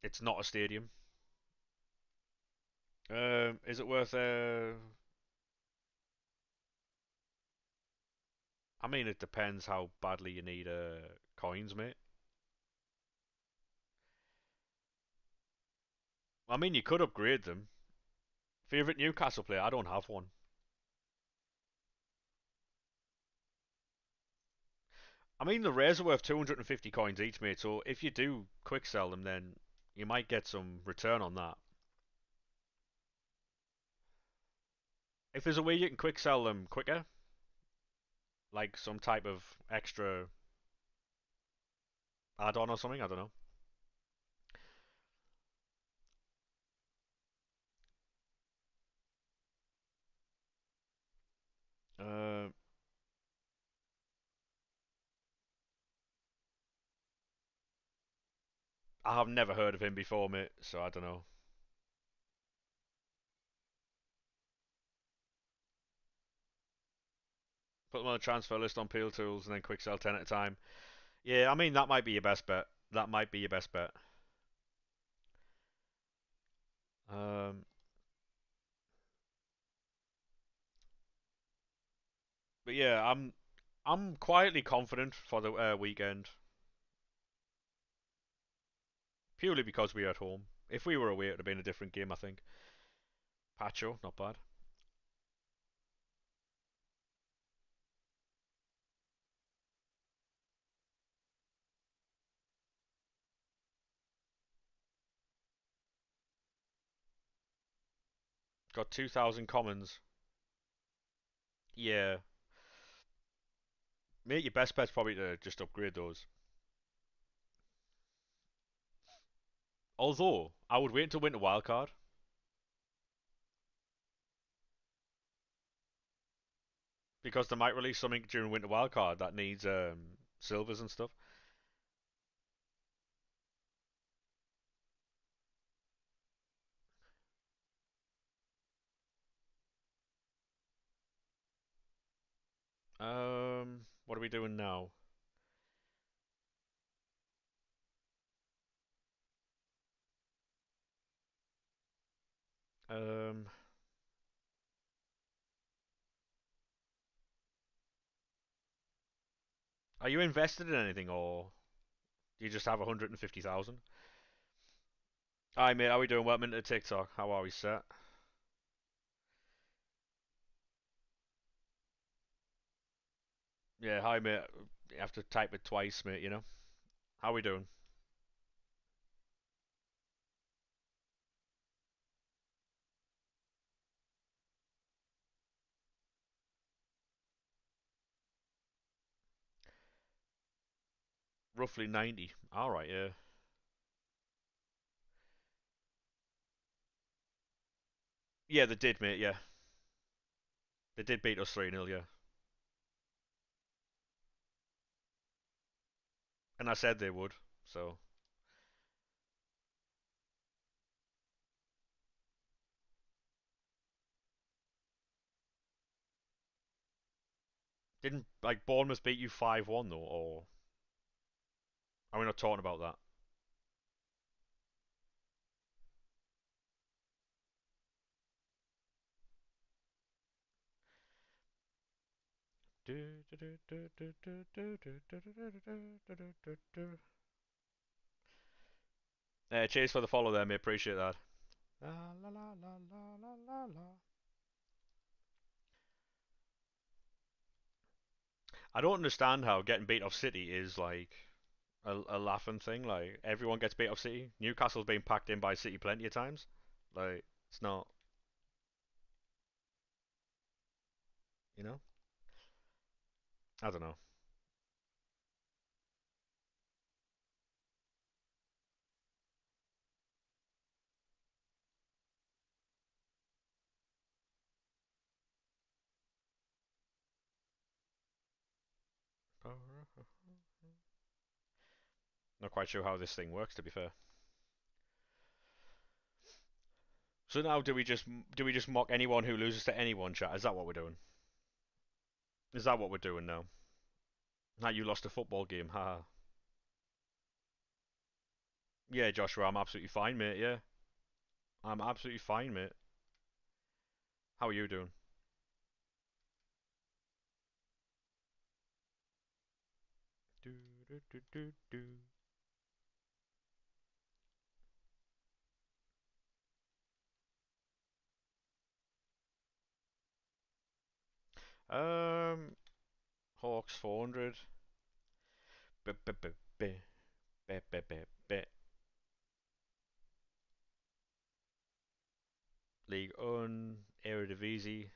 It's not a stadium. Is it worth? I mean, it depends how badly you need coins, mate. I mean, you could upgrade them. Favorite Newcastle player? I don't have one. I mean, the rares are worth 250 coins each, mate. So if you do quick sell them, then you might get some return on that. If there's a way you can quick sell them quicker, like some type of extra add-on or something, I don't know. I have never heard of him before, mate. So I don't know. Put them on a transfer list on Peel Tools and then quick sell 10 at a time. Yeah, I mean that might be your best bet. That might be your best bet. Um, but yeah, I'm quietly confident for the weekend, purely because we are at home. If we were away, it would have been a different game, I think. Pacho, not bad. Got 2,000 commons. Yeah, mate, your best bet's probably to just upgrade those. Although I would wait until winter wildcard because they might release something during winter wildcard that needs silvers and stuff. What are we doing now? Um, are you invested in anything, or do you just have 150,000? Hi mate, how we doing? Welcome into TikTok. How are we, set? Yeah, hi mate. You have to type it twice, mate. You know. How we doing? Roughly 90. All right, yeah. Yeah, they did, mate. Yeah, they did beat us 3-0. Yeah, and I said they would. So didn't like Bournemouth beat you 5-1 though, or are we not talking about that? Cheers for the follow there, mate. Appreciate that. La la la la la la la la. I don't understand how getting beat off City is like a laughing thing. Like everyone gets beat off City. Newcastle's been packed in by City plenty of times. Like it's not, you know. I don't know. Not quite sure how this thing works, to be fair. So now, do we just mock anyone who loses to anyone? Chat. Is that what we're doing? Is that what we're doing now? Now you lost a football game, haha. Yeah, Joshua, I'm absolutely fine, mate. Yeah, I'm absolutely fine, mate. How are you doing? Do, do, do, do, do. Um, Hawks 400. League Un, Eredivisie.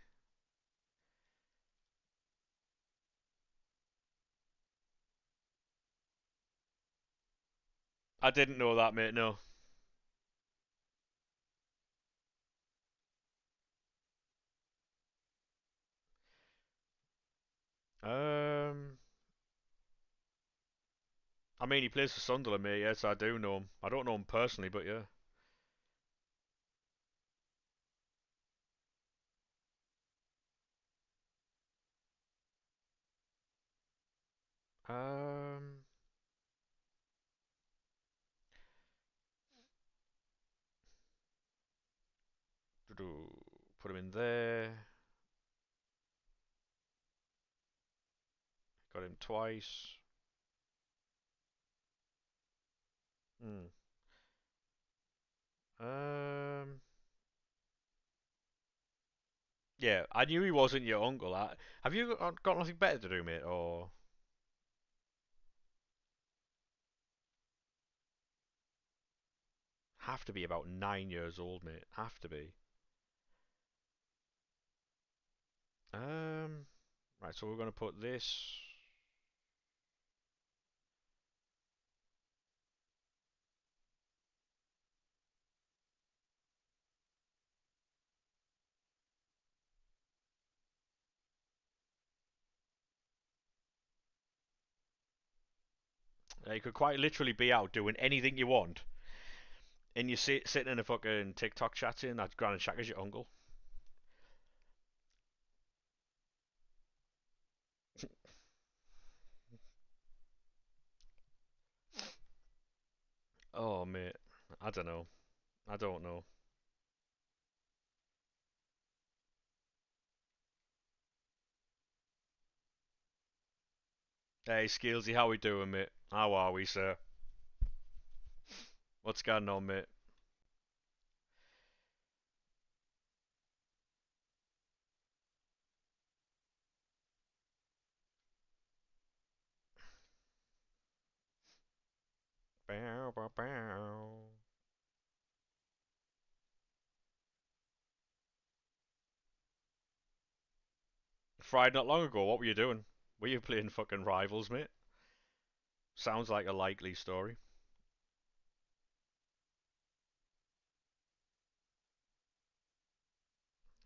I didn't know that, mate. No. Um, I mean, he plays for Sunderland, mate. Yes, I do know him. I don't know him personally, but yeah. Um, put him in there. Got him twice. Hmm. Um, yeah, I knew he wasn't your uncle. Have you got nothing better to do, mate? Or have to be about 9 years old, mate. Have to be. Um, right. So we're gonna put this. You could quite literally be out doing anything you want, and you're sitting in a fucking TikTok chatting that Granite Shack is your uncle. Oh, mate. I don't know. I don't know. Hey, Skillsy, how we doing, mate? How are we, sir? What's going on, mate? Bow, bow, bow. Friday not long ago, what were you doing? Were you playing fucking Rivals, mate? Sounds like a likely story.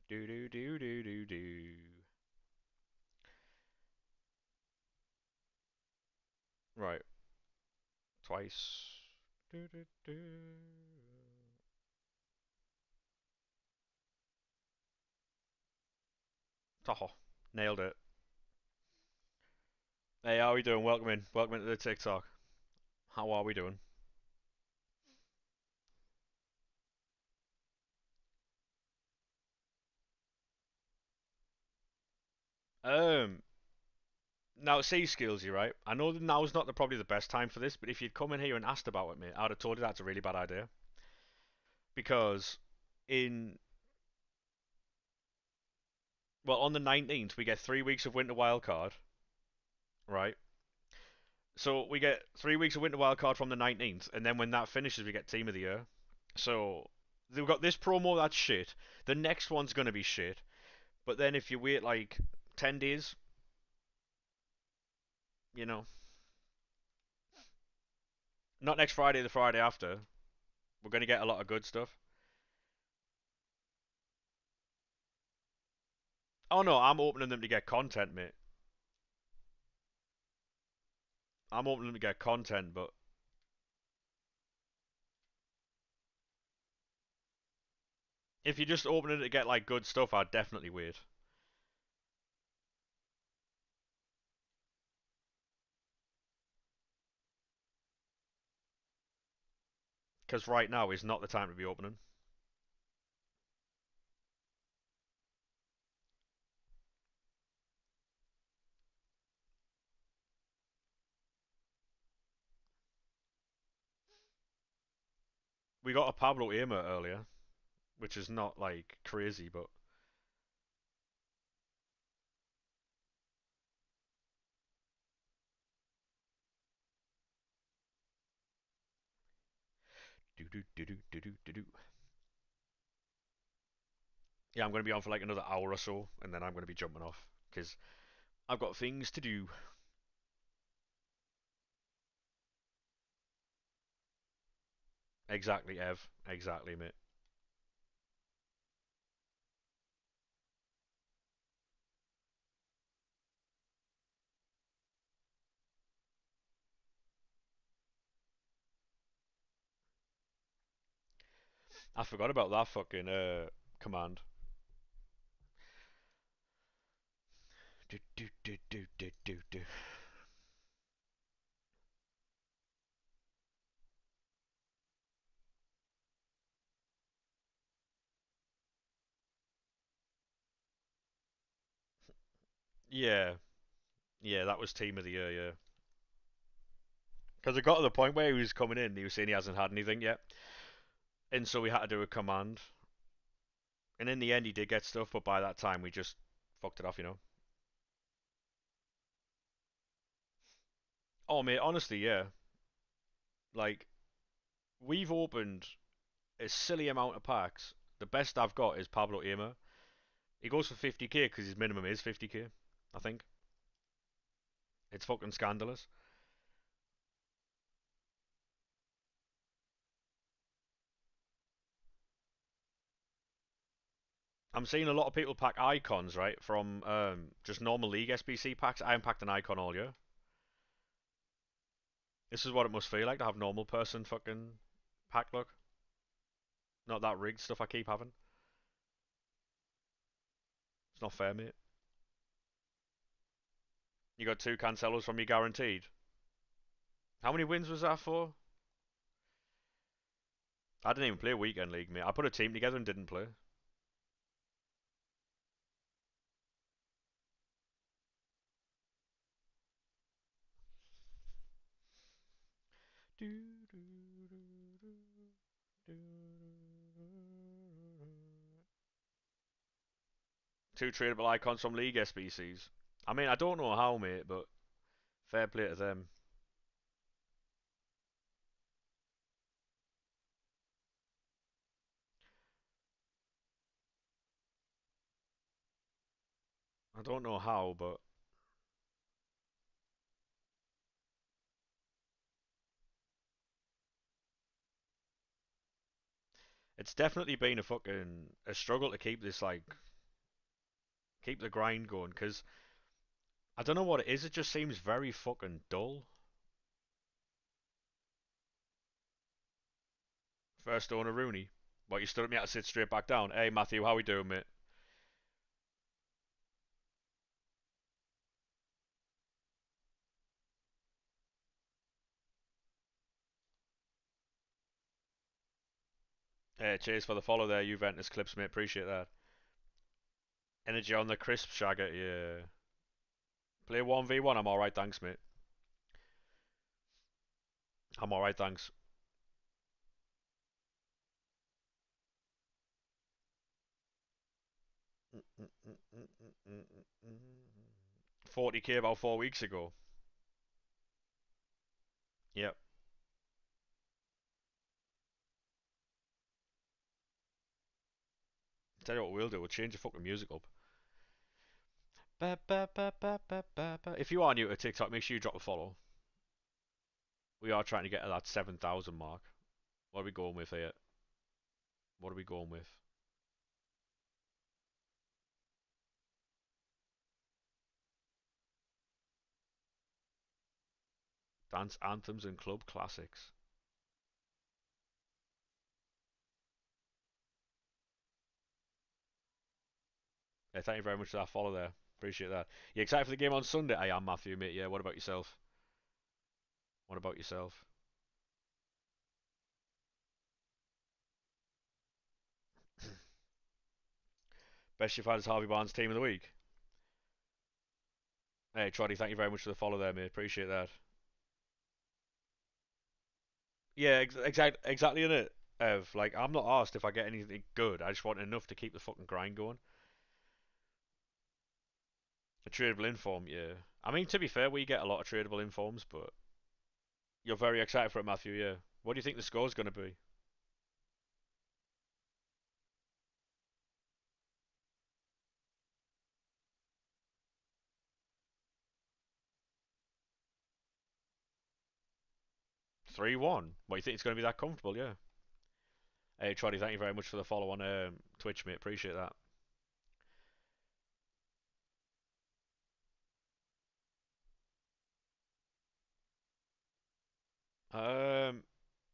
Do do do do do do. Right, twice. Do do do. Toho. Nailed it. Hey, how are we doing? Welcome in. Welcome into the TikTok. How are we doing? Um, Now see skills you right. I know that now's not probably the best time for this, but if you'd come in here and asked about it, mate, I'd have told you that's a really bad idea. Because in on the 19th we get 3 weeks of winter wildcard, right? So we get 3 weeks of winter wildcard from the 19th, and then when that finishes, we get team of the year. So we've got this promo that's shit. The next one's gonna be shit. But then if you wait like 10 days, you know, not next Friday, the Friday after, we're gonna get a lot of good stuff. Oh no, I'm opening them to get content, mate. I'm opening them to get content, but if you're just opening it to get like good stuff, I'd definitely wait. Because right now is not the time to be opening. We got a Pablo Amer earlier, which is not like crazy, but do do do do do do do do. Yeah, I'm gonna be on for like another hour or so, and then I'm gonna be jumping off because I've got things to do. Exactly, Ev. Exactly, mate. I forgot about that fucking command. Do do do do do do do. Yeah, yeah, that was team of the year. Yeah, because it got to the point where he was coming in, he was saying he hasn't had anything yet, and so we had to do a command. And in the end, he did get stuff, but by that time, we just fucked it off, you know. Oh mate, honestly, yeah. Like we've opened a silly amount of packs. The best I've got is Pablo Amer. He goes for 50k because his minimum is 50k. I think it's fucking scandalous. I'm seeing a lot of people pack icons right from just normal league SBC packs. I haven't packed an icon all year. This is what it must feel like to have normal person fucking pack look. Not that rigged stuff I keep having. It's not fair, mate. You got two Cancelos from me guaranteed. How many wins was that for? I didn't even play weekend league, mate. I put a team together and didn't play. Two tradable icons from League SBCs. I mean, I don't know how, mate, but fair play to them. I don't know how, but it's definitely been a fucking a struggle to keep this like keep the grind going because I don't know what it is. It just seems very fucking dull. First owner Rooney. What you stood at me to sit straight back down. Hey Matthew, how we doing, mate? Hey, cheers for the follow there, Juventus clips, mate. Appreciate that. Energy on the crisp shagger, yeah. Play 1v1, I'm alright, thanks, mate. I'm alright, thanks. 40k about 4 weeks ago. Yep. Tell you what we'll do, we'll change the fucking music up. Ba, ba, ba, ba, ba, ba, ba. If you are new to TikTok, make sure you drop a follow. We are trying to get to that 7,000 mark. What are we going with here? What are we going with? Dance anthems and club classics. Yeah, thank you very much for that follow there. Appreciate that. You excited for the game on Sunday? I am, Matthew, mate. Yeah, what about yourself? What about yourself? Best you've had is Harvey Barnes team of the week. Hey, Troddy, thank you very much for the follow there, mate. Appreciate that. Yeah, exactly in it. Ev, like, I'm not asked if I get anything good. I just want enough to keep the fucking grind going. A tradable inform, yeah. I mean, to be fair, we get a lot of tradable informs, but you're very excited for it, Matthew, yeah. What do you think the score's going to be? 3-1. What, you think it's going to be that comfortable, yeah? Hey, Troddy, thank you very much for the follow on Twitch, mate. Appreciate that. Um,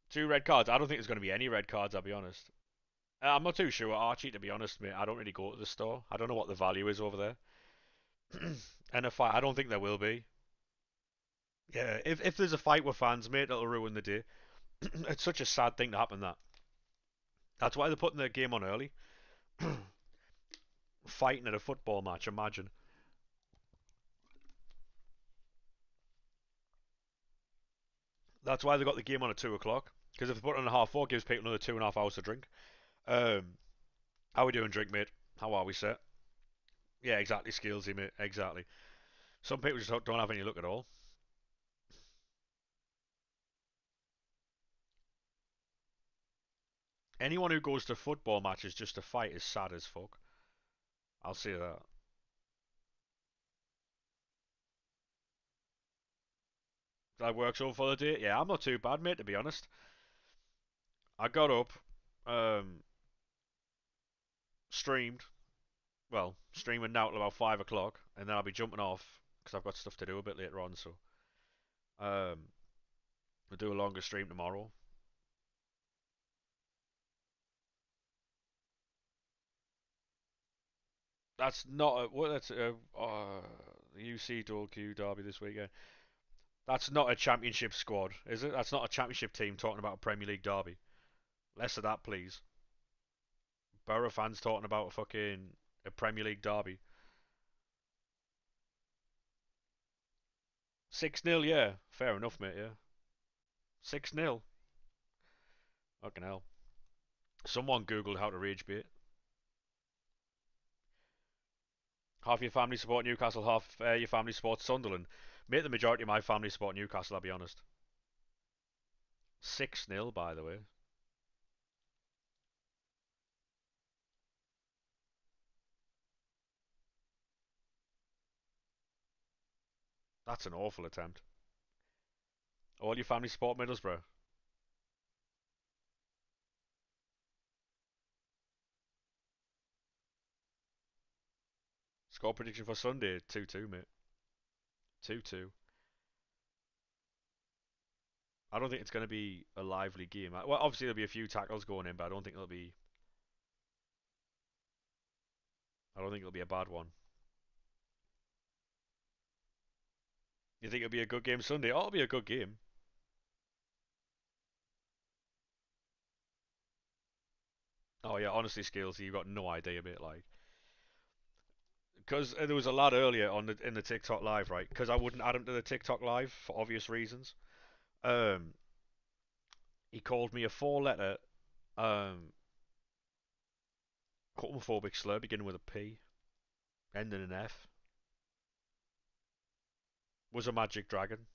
two red cards. I don't think there's going to be any red cards, I'll be honest. I'm not too sure, Archie, to be honest, mate. I don't really go to the store. I don't know what the value is over there. And a fight, I don't think there will be. Yeah, if there's a fight with fans, mate, it'll ruin the day. It's such a sad thing to happen. That's why they're putting their game on early. Fighting at a football match, imagine. That's why they got the game on at 2 o'clock. Because if they put it on at half four, it gives people another 2.5 hours to drink. Um, how we doing, drink, mate? How are we, set? Yeah, exactly, skillsy, mate. Exactly. Some people just don't have any luck at all. Anyone who goes to football matches just to fight is sad as fuck. I'll say that. That works over for the day. Yeah, I'm not too bad, mate. To be honest, I got up, um, streamed. Well, streaming now till about 5 o'clock, and then I'll be jumping off because I've got stuff to do a bit later on. So, um, we'll do a longer stream tomorrow. That's not a what. That's a UC Dual Q Derby this weekend. That's not a championship squad, is it? That's not a championship team talking about a Premier League derby. Less of that, please. Borough fans talking about a Premier League derby. 6-0, yeah. Fair enough, mate, yeah. 6-0. Fucking hell. Someone googled how to rage bait. Half your family support Newcastle, half your family supports Sunderland. Mate, the majority of my family support Newcastle, I'll be honest. 6-0, by the way. That's an awful attempt. All your family support Middlesbrough. Score prediction for Sunday 2-2, mate. 2-2. I don't think it's going to be a lively game. Well, obviously there'll be a few tackles going in, but I don't think it'll be a bad one. You think it'll be a good game Sunday? Oh, it'll be a good game. Oh yeah, honestly, Skills, you've got no idea, mate. Like, because there was a lad earlier in the TikTok live, right? Because I wouldn't add him to the TikTok live for obvious reasons. Um, he called me a four-letter um homophobic slur beginning with a P, ending in F. Was a magic dragon.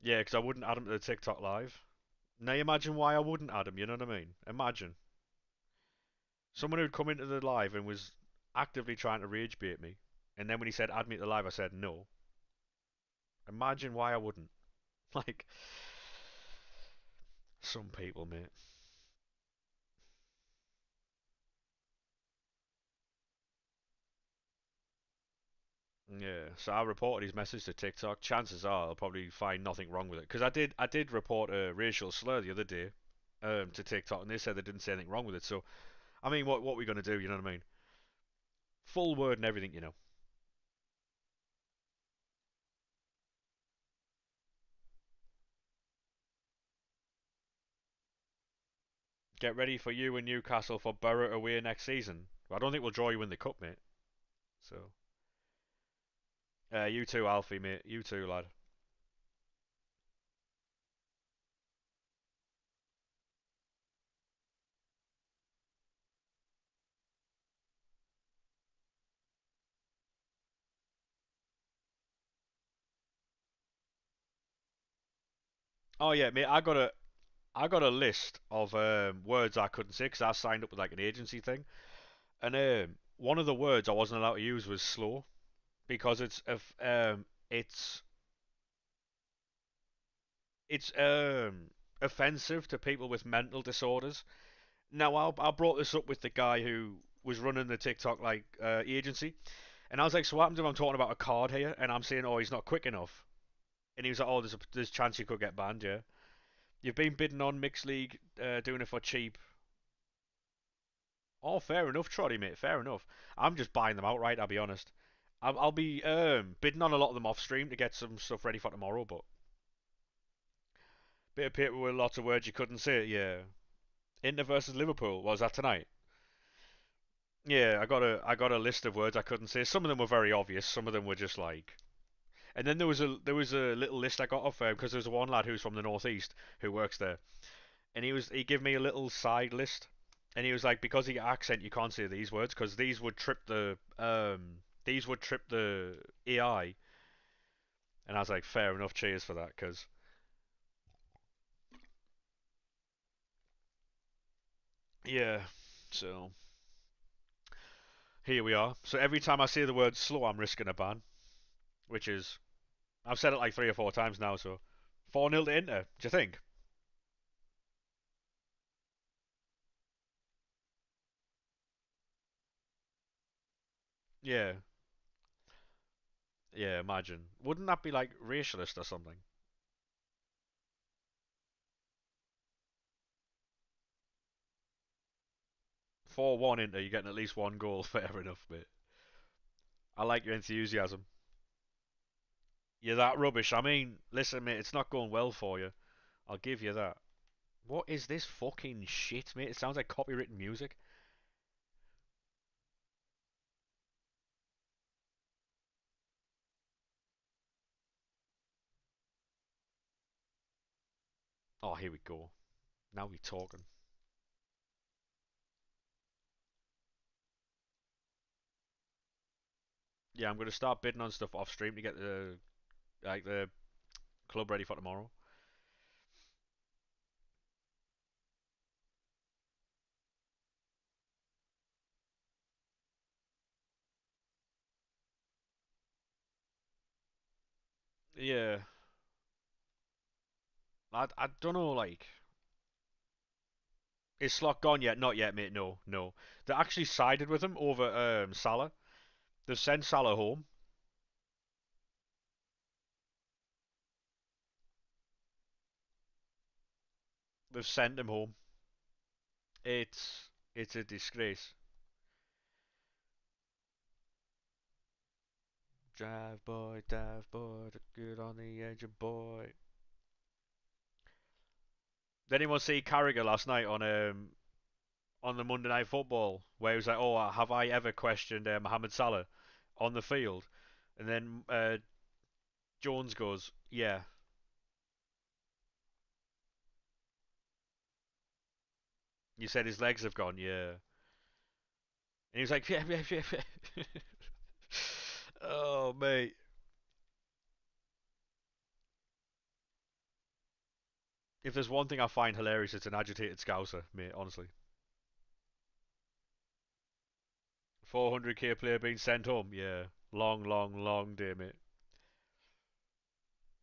Yeah, because I wouldn't add him to the TikTok live. Now imagine why I wouldn't add him. You know what I mean? Imagine someone who'd come into the live and was actively trying to rage bait me, and then when he said add me to the live, I said no. Imagine why I wouldn't. Like some people, mate. Yeah, so I reported his message to TikTok. Chances are I'll probably find nothing wrong with it because I did report a racial slur the other day to TikTok, and they said they didn't see anything wrong with it. So I mean, what are we gonna do? You know what I mean? Full word and everything, you know. Get ready for you and Newcastle for Borough away next season. Well, I don't think we'll draw you in the cup, mate. So you too, Alfie, mate. You too, lad. Oh yeah, mate. I got a list of words I couldn't say because I signed up with like an agency thing, and one of the words I wasn't allowed to use was slow because it's offensive to people with mental disorders. Now I brought this up with the guy who was running the TikTok like agency, and I was like, so what happens if I'm talking about a card here and I'm saying, oh, he's not quick enough, and he was like, oh, there's a chance you could get banned, yeah. You've been bidding on mixed league, doing it for cheap. Oh, fair enough, Trotty, mate. Fair enough. I'm just buying them outright. I'll be honest. I'll be bidding on a lot of them off stream to get some stuff ready for tomorrow. But bit of paper with lots of words you couldn't say. Yeah. Inter versus Liverpool. Was that tonight? Yeah, I got a list of words I couldn't say. Some of them were very obvious. Some of them were just like. And then there was a little list I got off because there was one lad who's from the northeast who works there, and he gave me a little side list, and he was like, because of your accent, you can't say these words because these would trip the AI, and I was like, fair enough, cheers for that, because yeah, so here we are. So every time I say the word slow, I'm risking a ban, which is I've said it like 3 or 4 times now, so 4-0 to Inter. Do you think? Yeah, yeah. Imagine, wouldn't that be like racialist or something? 4-1 into you're getting at least one goal. Fair enough, mate. I like your enthusiasm. You're that rubbish. I mean, listen, mate, it's not going well for you. I'll give you that. What is this fucking shit, mate? It sounds like copywritten music. Oh, here we go. Now we talking. Yeah, I'm gonna start bidding on stuff off stream to get the club ready for tomorrow. Yeah, I don't know. Like, is Slot gone yet? Not yet, mate. No, no. They actually sided with him over Salah. They've sent Salah home. They've sent him home. It's a disgrace. Dive boy, the good on the edge of boy. Did anyone see Carragher last night on the Monday Night Football where he was like, "Oh, have I ever questioned Mohamed Salah on the field?" And then Jones goes, "Yeah." You said his legs have gone, yeah. And he was like, "Yeah, yeah, yeah." Yeah." Oh, mate. If there's one thing I find hilarious, it's an agitated Scouser, mate. Honestly, 400k player being sent home, yeah. Long, long, long day, mate.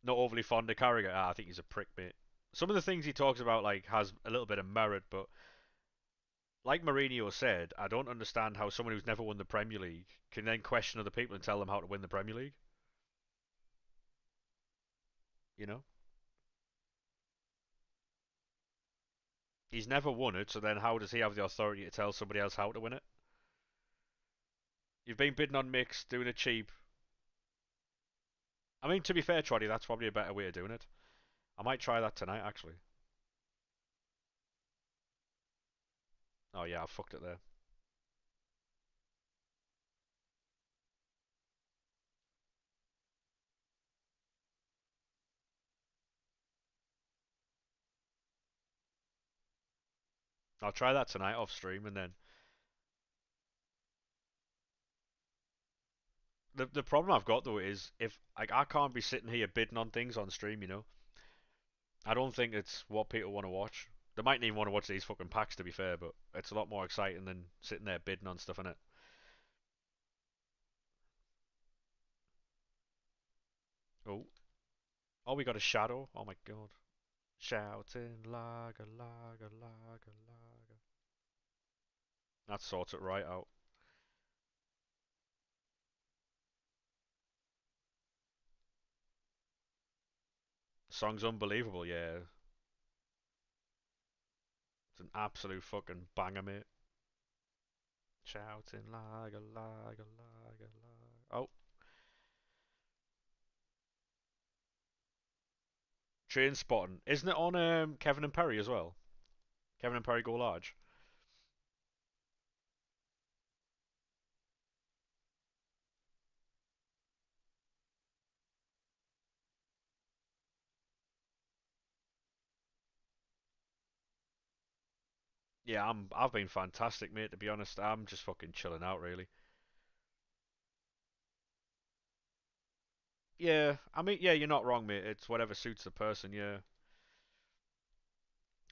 Not overly fond of Carragher. I think he's a prick, mate. Some of the things he talks about like has a little bit of merit, but like Mourinho said, I don't understand how someone who's never won the Premier League can then question other people and tell them how to win the Premier League. You know, he's never won it, so then how does he have the authority to tell somebody else how to win it? You've been bidding on mix, doing it cheap. I mean, to be fair, Troddy, that's probably a better way of doing it. I might try that tonight, actually. Oh yeah, I fucked it there. I'll try that tonight off stream, and then the problem I've got though is if like I can't be sitting here bidding on things on stream, you know. I don't think it's what people want to watch. They might even want to watch these fucking packs, to be fair, but it's a lot more exciting than sitting there bidding on stuff in it. Oh, oh, we got a shadow. Oh my god, shouting lager, lager, lager, lager. That sorts it right out. The song's unbelievable, yeah. It's an absolute fucking banger, mate. Shouting lager, lager, lager, lager. Oh, train spotting. Isn't it on Kevin and Perry as well? Kevin and Perry go large. Yeah, I've been fantastic, mate. To be honest, I'm just fucking chilling out, really. Yeah, I mean, yeah, you're not wrong, mate. It's whatever suits the person. Yeah,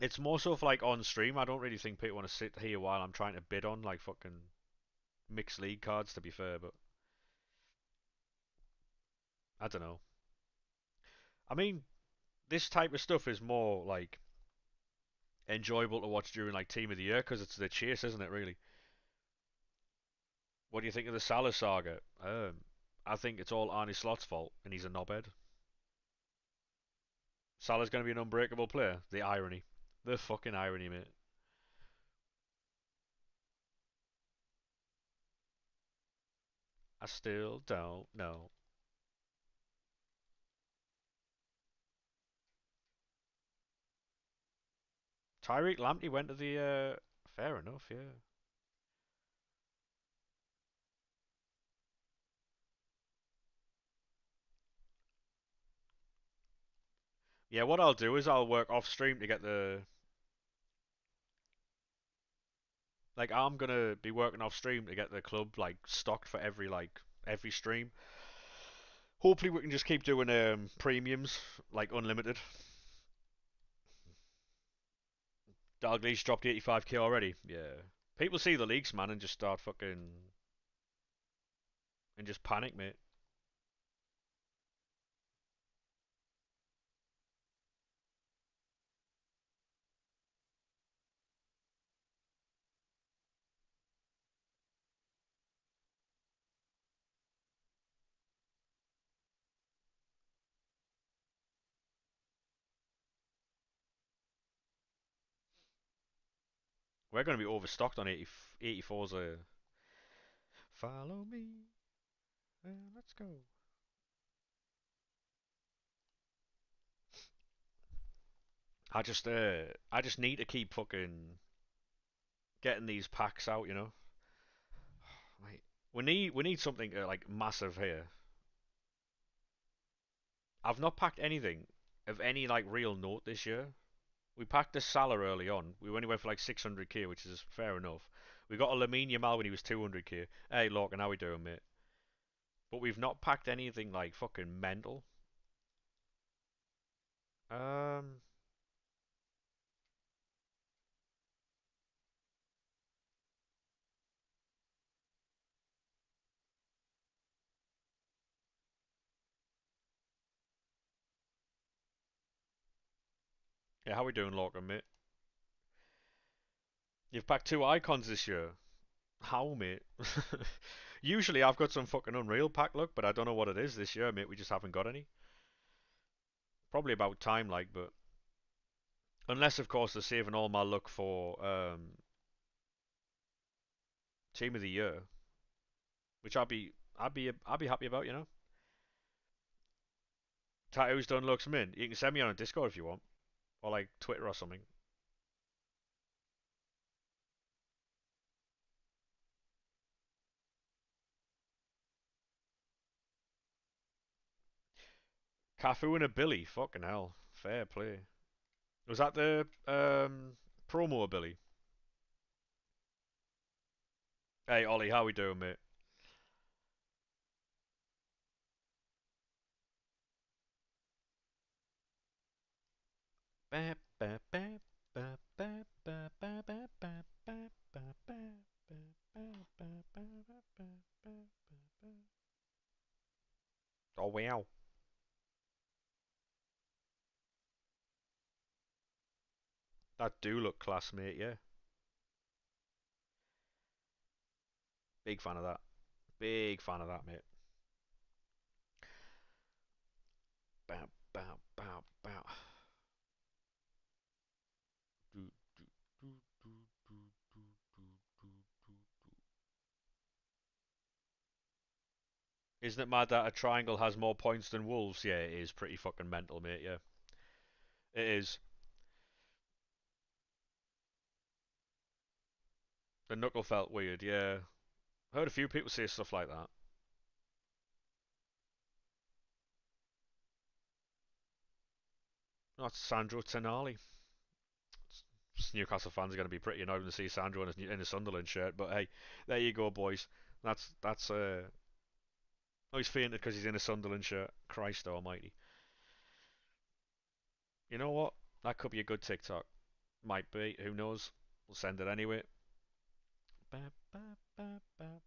it's more so for like on stream. I don't really think people want to sit here while I'm trying to bid on like fucking mixed league cards. To be fair, but I don't know. I mean, this type of stuff is more like enjoyable to watch during like Team of the Year because it's the chase, isn't it? Really. What do you think of the Salah saga? I think it's all Arnie Slot's fault, and he's a knobhead. Salah's going to be an unbreakable player. The irony, the fucking irony, mate. I still don't know. Tyreek Lamptey went to the. Fair enough, yeah. Yeah, what I'll do is I'll work off stream to get the. Like, I'm gonna be working off stream to get the club like stocked for every stream. Hopefully, we can just keep doing premiums like unlimited. Dalglish dropped 85k already. Yeah, people see the leaks, man, and just start fucking and just panic, mate. We're gonna be overstocked on 84s. Follow me, let's go. I just need to keep fucking getting these packs out, you know. Like, we need something like massive here. I've not packed anything of any like real note this year. We packed the Salah early on. We only went for like 600k, which is fair enough. We got a Lamine Yamal when he was 200k. Hey, look, and how we doing, mate? But we've not packed anything like fucking mental. Um, yeah, how we doing, Lorcan, mate? You've packed two icons this year. How, mate? Usually I've got some fucking unreal pack luck, but I don't know what it is this year, mate. We just haven't got any. Probably about time, like, but unless, of course, they're saving all my luck for team of the year, which I'd be happy about, you know. Tattoos done looks mint. You can send me on a Discord if you want, or like Twitter or something. Cafu and a Billy, fucking hell, fair play. Was that the promo Billy? Hey Ollie, how we doing, mate? Oh wow, that do look class, mate. Yeah, big fan of that. Big fan of that, mate. Bow, bow, bow, bow. Do, do, do, do, do, do, do, do, do, do. Isn't it mad that a triangle has more points than Wolves? Yeah, it is pretty fucking mental, mate. Yeah, it is. The knuckle felt weird. Yeah, heard a few people say stuff like that. That's Sandro Tonali. Newcastle fans are going to be pretty annoyed when they see Sandro in a Sunderland shirt. But hey, there you go, boys. That's oh, he's fainted because he's in a Sunderland shirt. Christ Almighty. You know what? That could be a good TikTok. Might be. Who knows? We'll send it anyway. Ba, ba, ba, ba.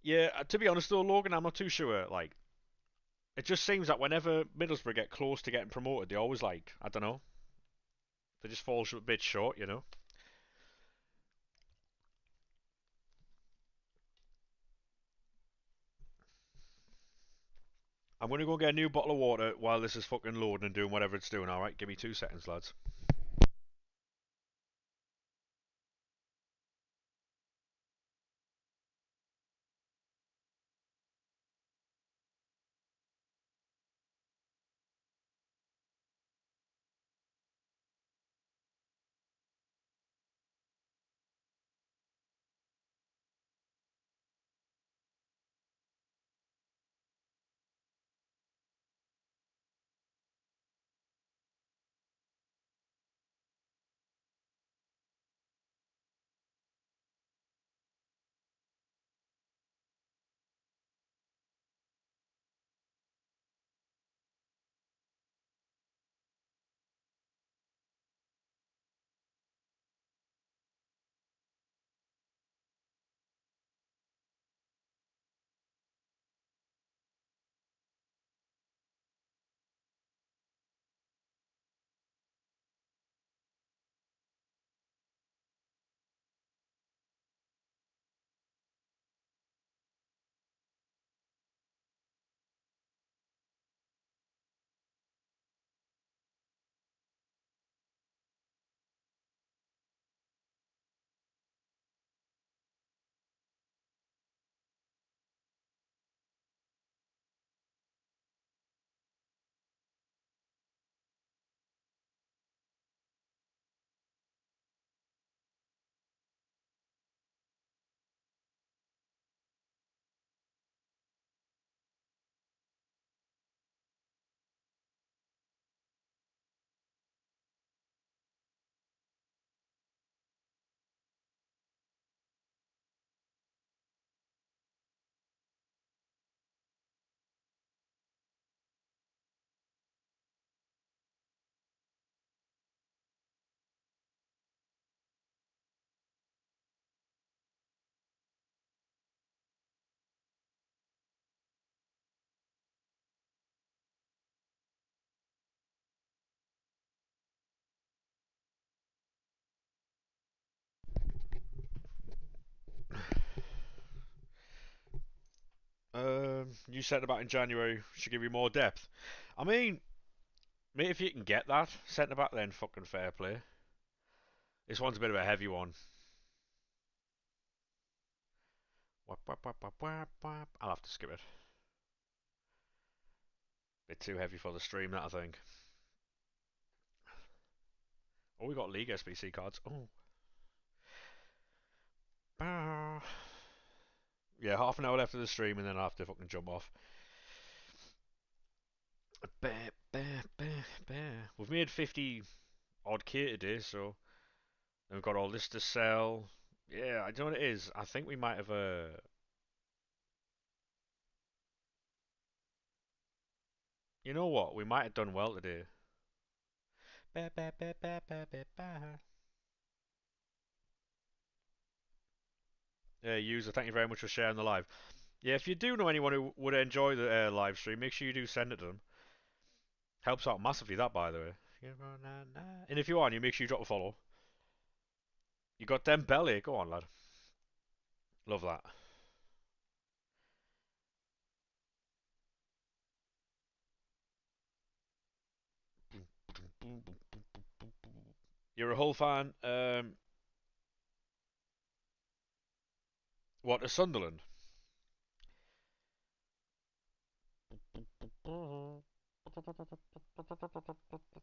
Yeah, to be honest though, Logan, I'm not too sure. Like, it just seems that whenever Middlesbrough get close to getting promoted, they always like, I don't know. They just fall a bit short, you know. I'm gonna go get a new bottle of water while this is fucking loading and doing whatever it's doing. All right, give me 2 seconds, lads. You said about in January should give you more depth. I mean, mate, if you can get that centre back, then fucking fair play. This one's a bit of a heavy one. Wap, wap, wap, wap, wap, wap. I'll have to skip it. Bit too heavy for the stream, that I think. Oh, we got League SBC cards. Oh, bah. Yeah, half an hour left of the stream, and then I'll have to fucking jump off. Bah, bah, bah, bah. We've made 50 odd K today, so and we've got all this to sell. Yeah, I don't know what it is. I think we might have you know what? We might have done well today. Bah, bah, bah, bah, bah, bah, bah. User, thank you very much for sharing the live. Yeah, if you do know anyone who would enjoy the live stream, make sure you do send it to them. Helps out massively, that, by the way. And if you are, you make sure you drop a follow. You got Dembele. Go on, lad. Love that. You're a Hull fan. What, a Sunderland?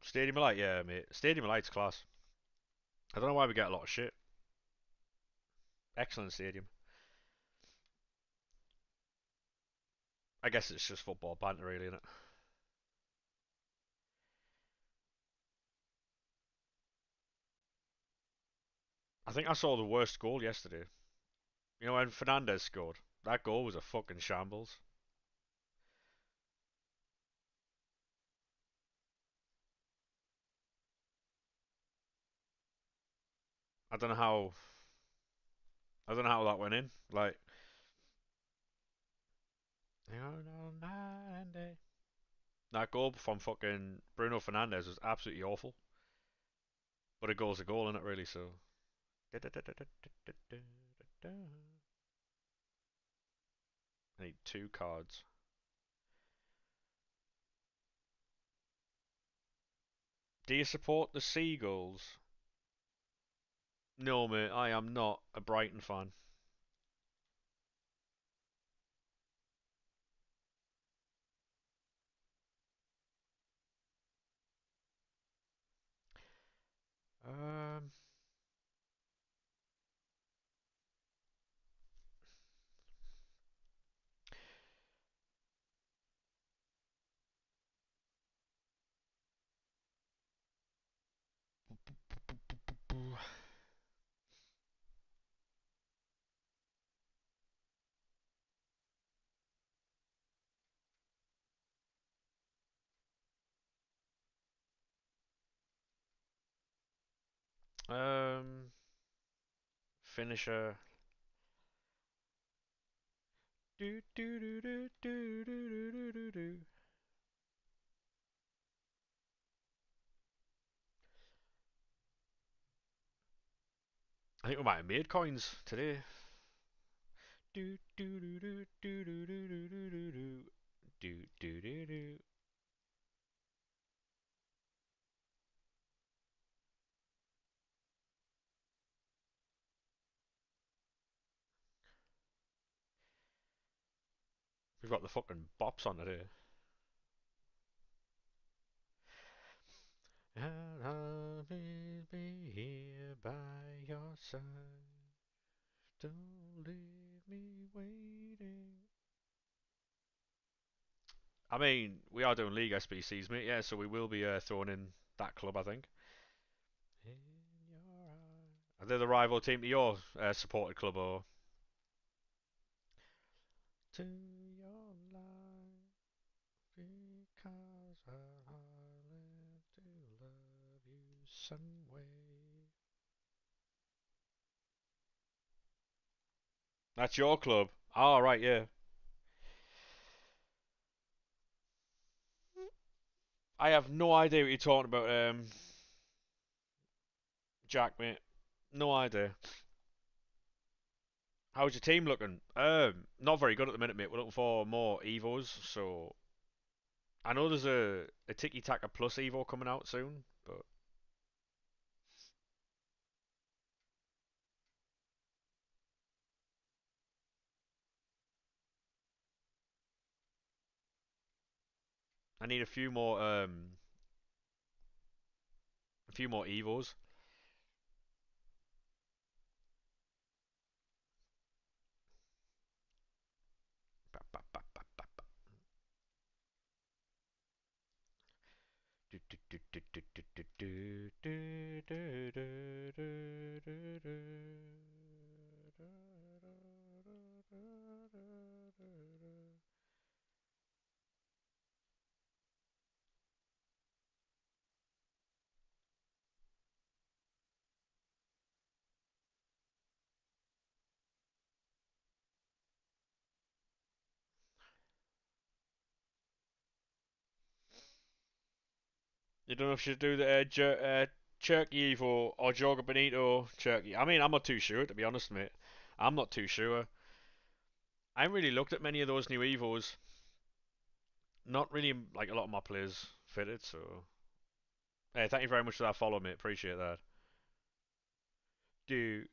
Stadium of Light, yeah, mate. Stadium of Light's class. I don't know why we get a lot of shit. Excellent stadium. I guess it's just football banter, really, isn't it? I think I saw the worst goal yesterday. You know when Fernandez scored? That goal was a fucking shambles. I don't know how. I don't know how that went in. Like, that goal from fucking Bruno Fernandez was absolutely awful. But a goal's a goal, isn't it, really? So. I need two cards. Do you support the Seagulls? No, mate, I am not a Brighton fan. Um, um, finisher. Do do do do do do do do do. I think we might have made coins today. Do do do do do do do do do do do do do do. We've got the fucking bops on today. And I'll be here by your side. Don't leave me waiting. I mean, we are doing League SBCs, mate. Yeah, so we will be throwing in that club, I think. In your eye. Are they the rival team to your supported club, or to your life? Because I learned to love you some way. That's your club. Oh, right, yeah. I have no idea what you're talking about, Jack, mate. No idea. How's your team looking? Not very good at the minute, mate. We're looking for more Evos, so I know there's a Tiki Taka Plus Evo coming out soon, but I need a few more Evos. You don't know if you should do the Cherky Evo or Joga Bonito Cherky. I mean, I'm not too sure, to be honest, mate. I'm not too sure. I haven't really looked at many of those new Evos. Not really, like a lot of my players fitted, so. Hey, thank you very much for that follow, mate. Appreciate that. Do,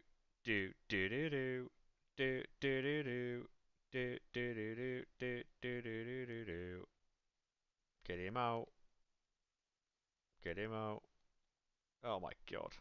do, do, do, do. Do, do, do, do. Do, do, do, do, do, do, do, do, do, do. Get him out. Get him out. Oh my god.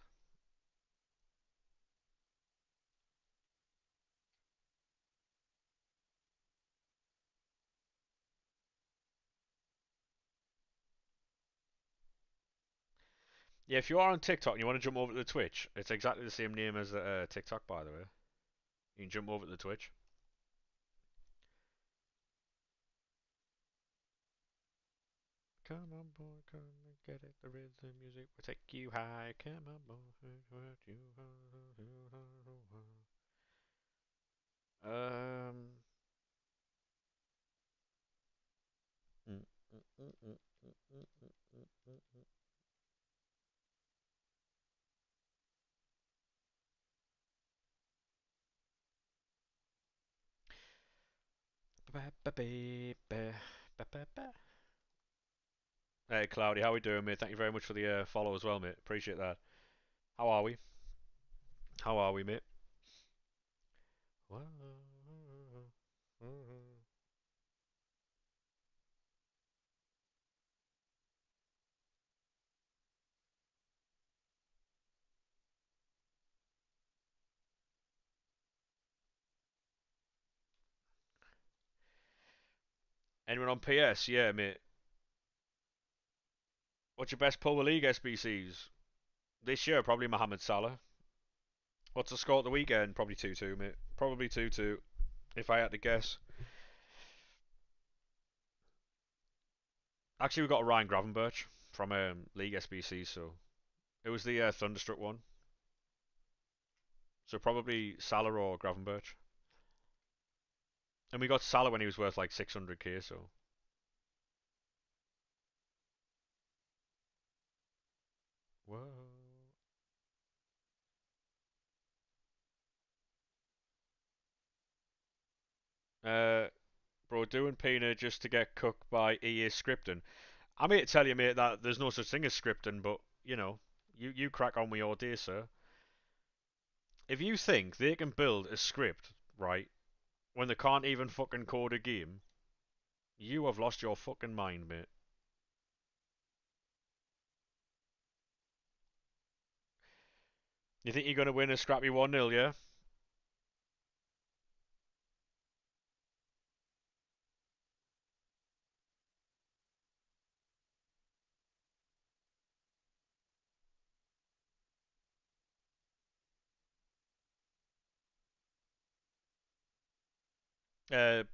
Yeah, if you are on TikTok and you want to jump over to the Twitch, it's exactly the same name as the TikTok, by the way. You can jump over to the Twitch. Come on, boy, come and get it. The rhythm music will take you high. Come on, boy, what you um. mm, mm, mm, mm, mm, mm, mm, mm, mm. Hey, Cloudy, how we doing, mate? Thank you very much for the follow as well, mate. Appreciate that. How are we? How are we, mate? Anyone on PS? Yeah, mate. What's your best Power League SBCs? This year, probably Mohamed Salah. What's the score at the weekend? Probably 2-2, mate. Probably 2-2, if I had to guess. Actually, we got a Ryan Gravenberch from League SBC, so it was the Thunderstruck one. So probably Salah or Gravenberch. And we got Salah when he was worth like 600k, so. Whoa. Uh, Bro, doing Pina just to get cooked by EA scripting. I'm here to tell you, mate, that there's no such thing as scripting, but, you crack on with your day, sir. If you think they can build a script, right, when they can't even fucking code a game, you have lost your fucking mind, mate. You think you're going to win a scrappy 1-0, yeah?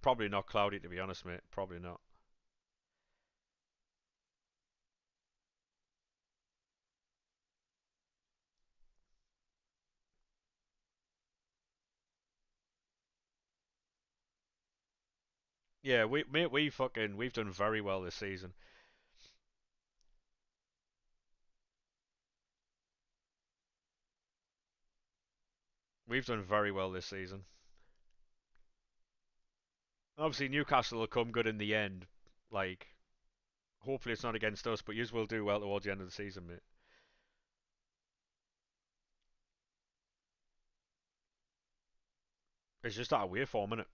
Probably not cloudy, to be honest, mate. Probably not. Yeah, we've done very well this season. We've done very well this season. Obviously, Newcastle will come good in the end. Like, hopefully it's not against us, but yous will do well towards the end of the season, mate. It's just that away form, innit?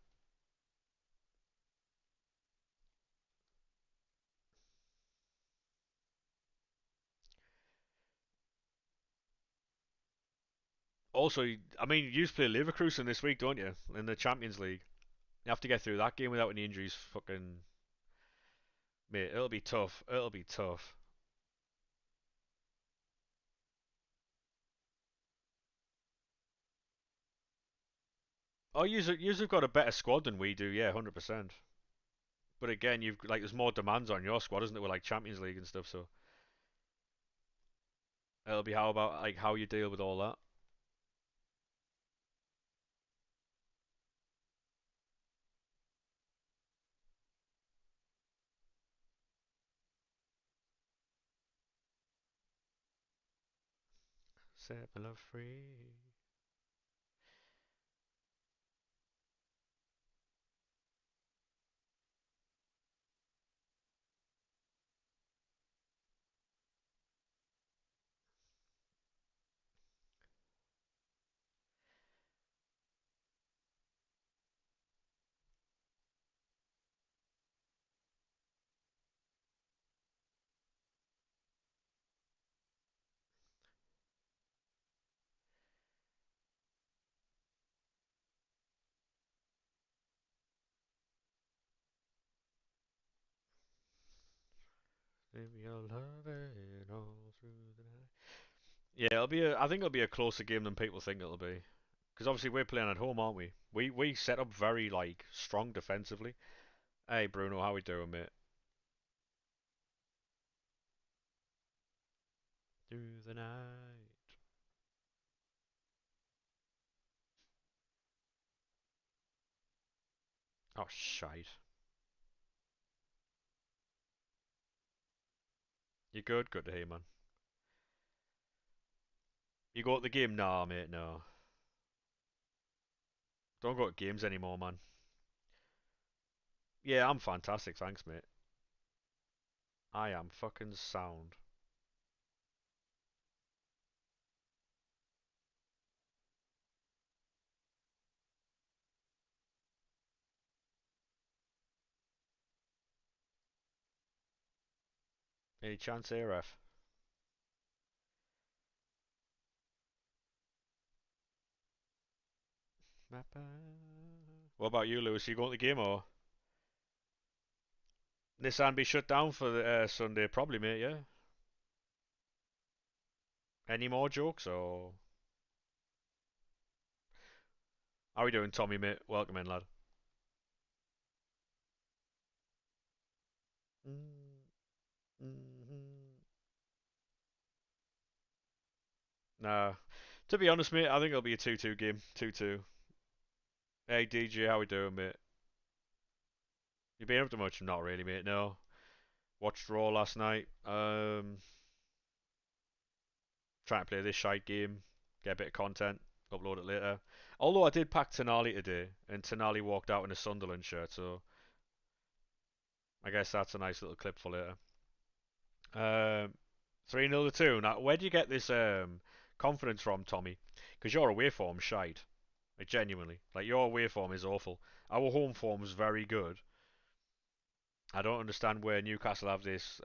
Also, I mean, you play Leverkusen this week, don't you? In the Champions League. You have to get through that game without any injuries. Fucking, mate, it'll be tough. It'll be tough. Oh, yous have got a better squad than we do, yeah, 100%. But again, you've like there's more demands on your squad, isn't there, with like Champions League and stuff. So it'll be how about like how you deal with all that. Set my love free. Maybe I'll love it all through the night. Yeah, it'll be. I think it'll be a closer game than people think it'll be. Because obviously we're playing at home, aren't we? We set up very like strong defensively. Hey Bruno, how we doing, mate? Through the night. Oh shite. You good? Good to hear, man. You go to the game? Nah, mate. No. Don't go to games anymore, man. Yeah, I'm fantastic, thanks, mate. I am fucking sound. Any chance here, ref? What about you, Lewis? You going to the game or Nissan be shut down for the Sunday? Probably, mate. Yeah. Any more jokes or how are we doing, Tommy, mate? Welcome in, lad. Mm-hmm. Nah. To be honest, mate, I think it'll be a 2-2 game. 2-2. Hey, DJ, how we doing, mate? You been up to much? Not really, mate. No. Watched Raw last night. Trying to play this shite game, get a bit of content, upload it later. Although I did pack Tenali today, and Tenali walked out in a Sunderland shirt, so I guess that's a nice little clip for later. Um, 3-0 to 2. Now, where do you get this confidence from, Tommy? Because your away form's shite. Like, genuinely. Like, your away form is awful. Our home form's very good. I don't understand where Newcastle have this,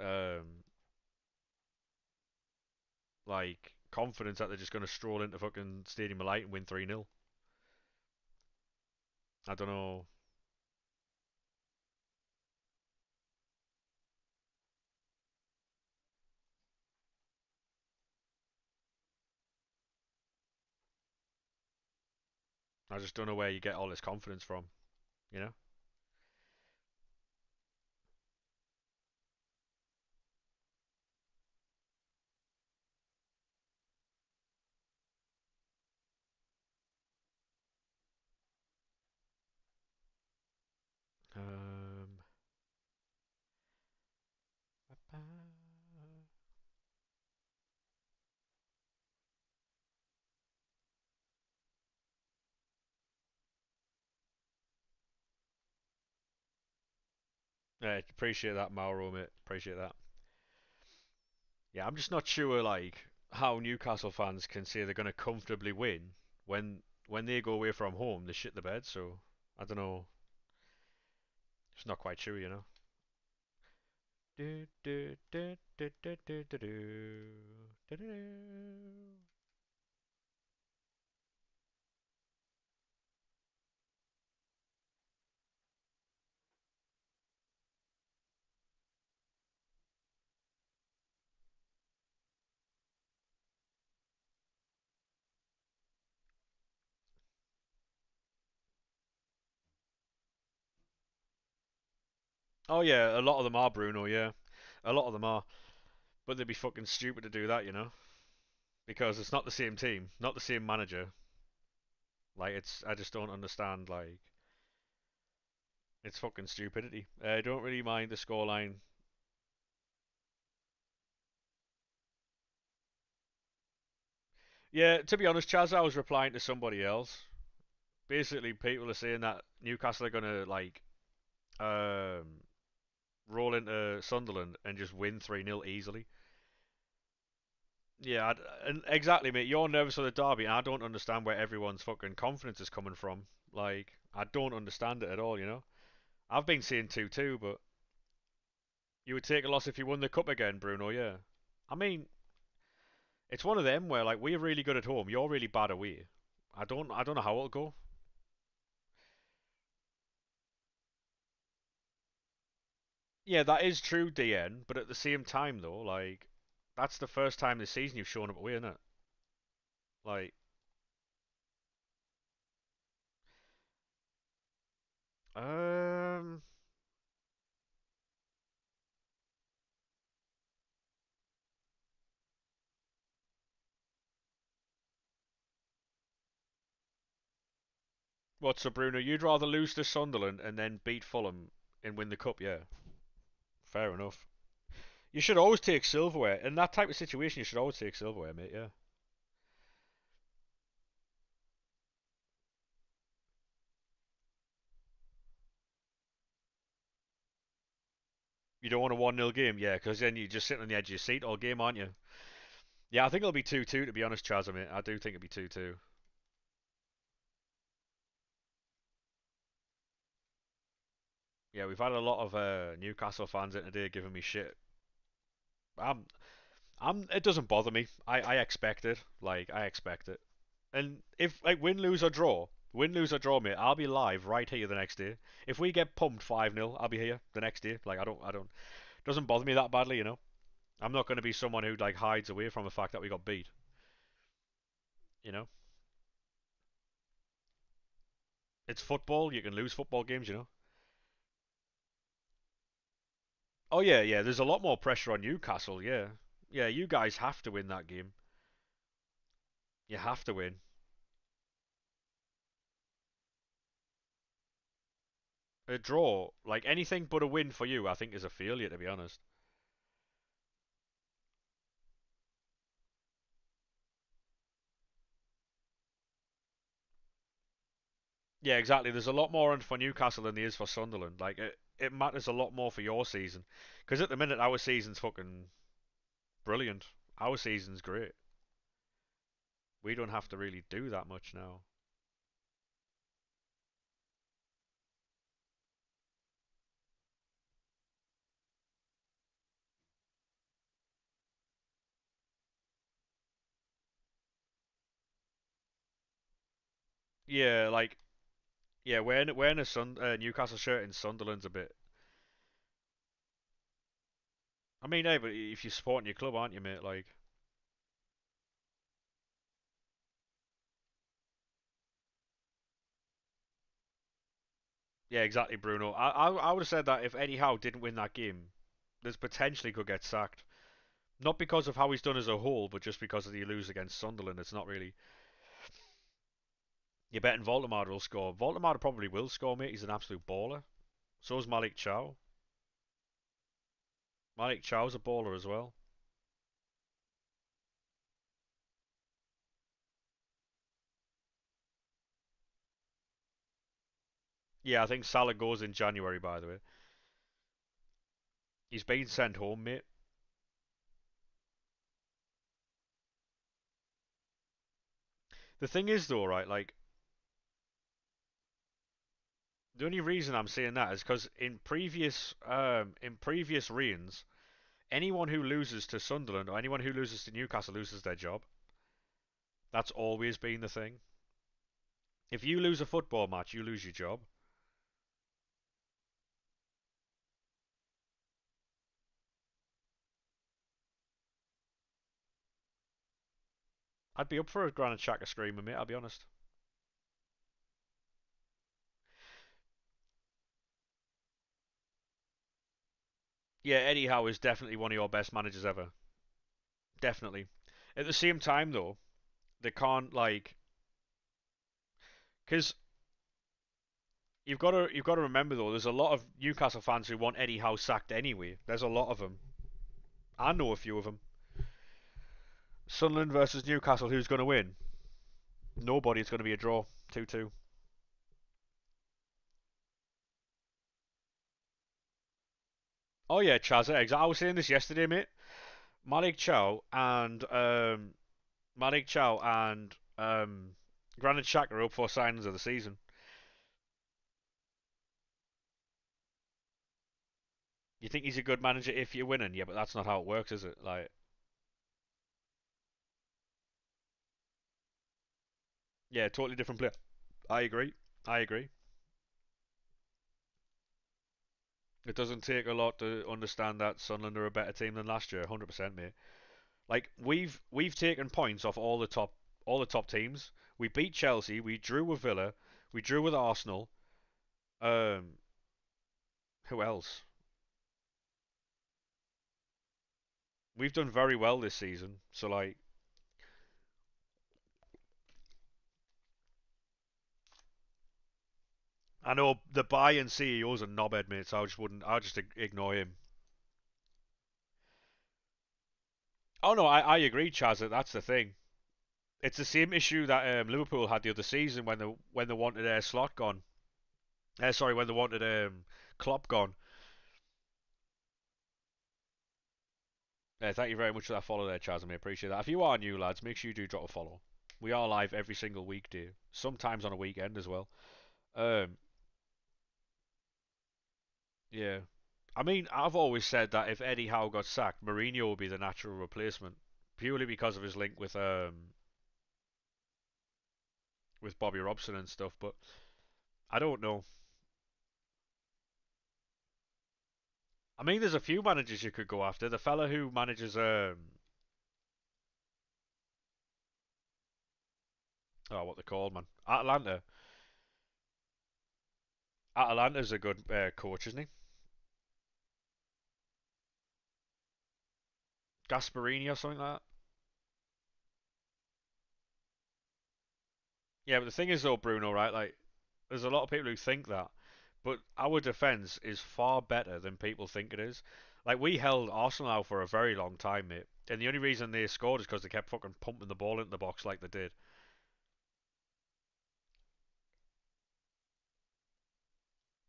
like, confidence that they're just going to stroll into fucking Stadium of Light and win 3-0. I don't know. I just don't know where you get all this confidence from, you know? Um, yeah, appreciate that, Mauro, mate. Appreciate that. Yeah, I'm just not sure, like, how Newcastle fans can say they're going to comfortably win when they go away from home, they shit the bed. So I don't know. It's not quite true, you know. Do, do, do, do, do, do, do, do, do. Oh yeah, a lot of them are Bruno. Yeah, a lot of them are, but they'd be fucking stupid to do that, you know, because it's not the same team, not the same manager. Like I just don't understand. Like it's fucking stupidity. I don't really mind the scoreline. Yeah, to be honest, Chaz, I was replying to somebody else. Basically, people are saying that Newcastle are gonna like um, roll into Sunderland and just win 3-0 easily. Yeah, and exactly, mate. You're nervous for the derby, and I don't understand where everyone's fucking confidence is coming from. Like, I don't understand it at all. You know, I've been saying 2-2, but you would take a loss if you won the cup again, Bruno. Yeah, I mean, it's one of them where like we're really good at home, you're really bad away. I don't know how it'll go. Yeah, that is true, DN. But at the same time, though, like that's the first time this season you've shown up away, isn't it? Like, um, what? So Bruno, you'd rather lose to Sunderland and then beat Fulham and win the cup? Yeah, fair enough. You should always take silverware in that type of situation. You should always take silverware, mate. Yeah. You don't want a 1-0 game, yeah, because then you're just sitting on the edge of your seat all game, aren't you? Yeah, I think it'll be 2-2 to be honest, Chaz. I mean, I do think it'll be 2-2. Yeah, we've had a lot of Newcastle fans in today giving me shit. I'm, It doesn't bother me. I expect it. Like, I expect it. And if like win, lose or draw, mate, I'll be live right here the next day. If we get pumped 5-0, I'll be here the next day. Like, I don't. Doesn't bother me that badly, you know. I'm not going to be someone who like hides away from the fact that we got beat. You know, it's football. You can lose football games, you know. Oh yeah, yeah. There's a lot more pressure on Newcastle. Yeah, yeah. You guys have to win that game. You have to win. A draw, like anything but a win for you, I think is a failure. To be honest. Yeah, exactly. There's a lot more on for Newcastle than there is for Sunderland. Like it matters a lot more for your season, because at the minute our season's fucking brilliant. Our season's great. We don't have to really do that much now. Yeah, like yeah, wearing a Newcastle shirt in Sunderland's a bit. I mean, hey, but if you're supporting your club, aren't you, mate? Like, yeah, exactly, Bruno. I would have said that if Eddie Howe didn't win that game, there's potentially could get sacked. Not because of how he's done as a whole, but just because of the lose against Sunderland. It's not really. You're betting Voldemar will score. Voldemar probably will score, mate. He's an absolute baller. So is Malik Chow. Malik Chow's a baller as well. Yeah, I think Salah goes in January, by the way. He's been sent home, mate. The thing is, though, right, like, the only reason I'm saying that is because in previous reigns, anyone who loses to Sunderland or anyone who loses to Newcastle loses their job. That's always been the thing. If you lose a football match, you lose your job. I'd be up for a Granit Xhaka screamer, mate. I'll be honest. Yeah, Eddie Howe is definitely one of your best managers ever. Definitely. At the same time, though, they can't like because you've got to remember though. There's a lot of Newcastle fans who want Eddie Howe sacked anyway. There's a lot of them. I know a few of them. Sunderland versus Newcastle. Who's going to win? Nobody. It's going to be a draw. 2-2. Oh yeah, Chaz. I was saying this yesterday, mate. Malik Chow and Malik Chow and Granit Xhaka are up for signings of the season. You think he's a good manager if you're winning? Yeah, but that's not how it works, is it? Like, yeah, totally different player. I agree. I agree. It doesn't take a lot to understand that Sunderland are a better team than last year, 100%, mate. Like we've taken points off all the top teams. We beat Chelsea, we drew with Villa, we drew with Arsenal. Um, who else? We've done very well this season. So like, I know the Bayern CEO's a knobhead, mate. So I just wouldn't. I'll just ignore him. Oh no, I agree, Chaz. That's the thing. It's the same issue that Liverpool had the other season when they wanted Slot gone. Sorry, when they wanted Klopp gone. Thank you very much for that follow there, Chaz. I appreciate that. If you are new, lads, make sure you do drop a follow. We are live every single weekday, sometimes on a weekend as well. Um, yeah. I mean, I've always said that if Eddie Howe got sacked, Mourinho would be the natural replacement, purely because of his link with Bobby Robson and stuff. But I don't know. I mean, there's a few managers you could go after. The fella who manages oh, what they called, man, Atlanta. Atlanta's a good coach, isn't he? Gasparini or something like that. Yeah, but the thing is though, Bruno, right? Like, there's a lot of people who think that, but our defense is far better than people think it is. Like, we held Arsenal out for a very long time, mate, and the only reason they scored is because they kept fucking pumping the ball into the box like they did.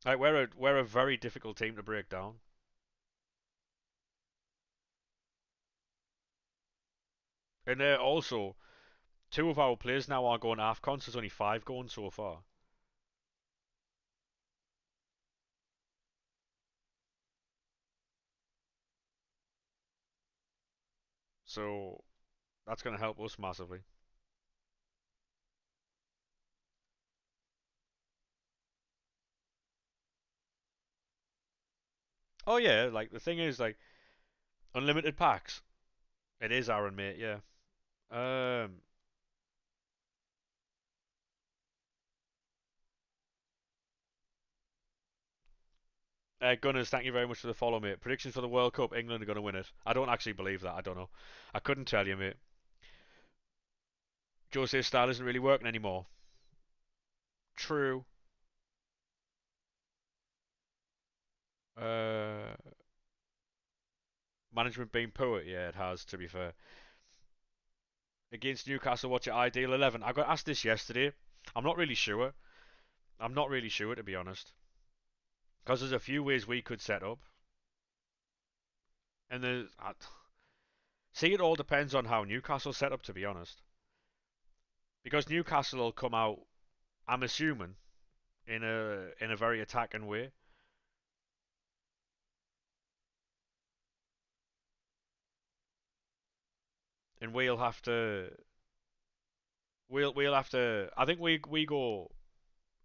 Like, we're a very difficult team to break down. And also, two of our players now are going AFCON, so there's only five going so far. So that's going to help us massively. Oh yeah, like the thing is like unlimited packs. It is Aaron, mate. Yeah. Um. Gunners, thank you very much for the follow, mate. Predictions for the World Cup: England are going to win it. I don't actually believe that. I don't know. I couldn't tell you, mate. Jose's style isn't really working anymore. True. Uh. Management being poor. Yeah, it has. To be fair. Against Newcastle, what's your ideal 11? I got asked this yesterday. I'm not really sure. I'm not really sure to be honest, because there's a few ways we could set up, and see, it all depends on how Newcastle set up. To be honest, because Newcastle will come out, I'm assuming, in a very attacking way, and we'll have to. I think we go.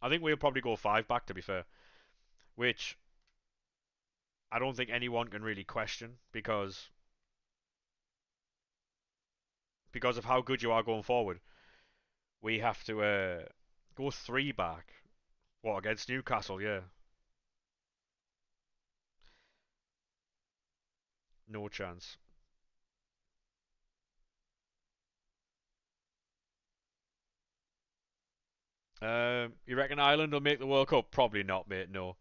I think we'll probably go five back. To be fair, which I don't think anyone can really question because of how good you are going forward. We have to go three back. What against Newcastle? Yeah, no chance. You reckon Ireland will make the World Cup? Probably not, mate. No.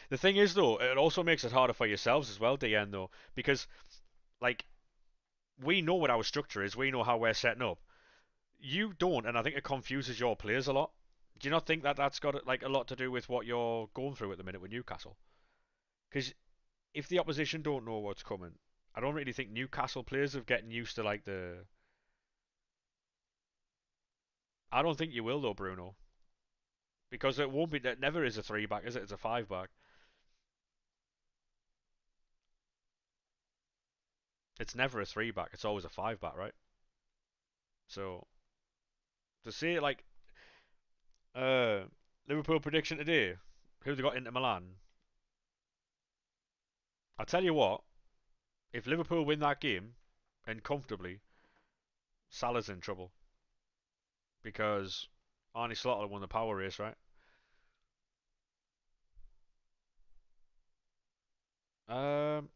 The thing is, though, it also makes it harder for yourselves as well, DN, though, because like we know what our structure is, we know how we're setting up. You don't, and I think it confuses your players a lot. Do you not think that that's got like a lot to do with what you're going through at the minute with Newcastle? Because if the opposition don't know what's coming, I don't really think Newcastle players are getting used to like the. I don't think you will though, Bruno, because it won't be. That never is a three back, is it? It's a five back. It's never a three back. It's always a five back, right? So to say it like uh Liverpool prediction today, who they got into Milan? I tell you what, if Liverpool win that game and comfortably, Salah's in trouble because Arnie Slaughter won the power race, right? Um,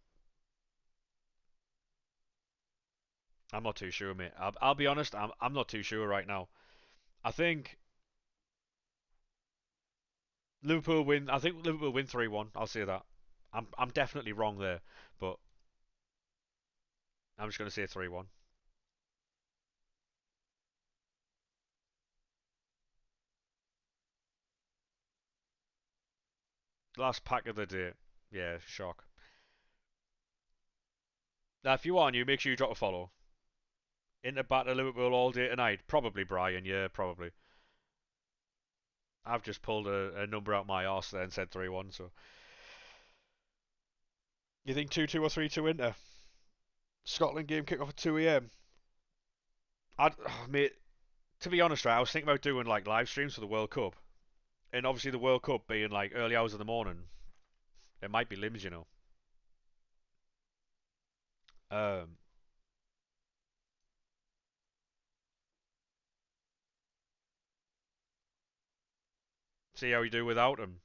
I'm not too sure, mate. I'll be honest, I'm not too sure right now. I think Liverpool win. I think Liverpool win 3-1. I'll say that. I'm definitely wrong there, but I'm just gonna say 3-1. Last pack of the day. Yeah, shock. Now, if you want, you make sure you drop a follow. Into Battle Liverpool all day tonight. Probably Brian. Yeah, probably. I've just pulled a number out my arse there and said 3-1. So you think 2-2 or 3-2 Inter? Scotland game kick off at 2 a.m. Mate, to be honest, right, I was thinking about doing like live streams for the World Cup, and obviously the World Cup being like early hours of the morning, it might be limbs, you know. Um, See how you do without them.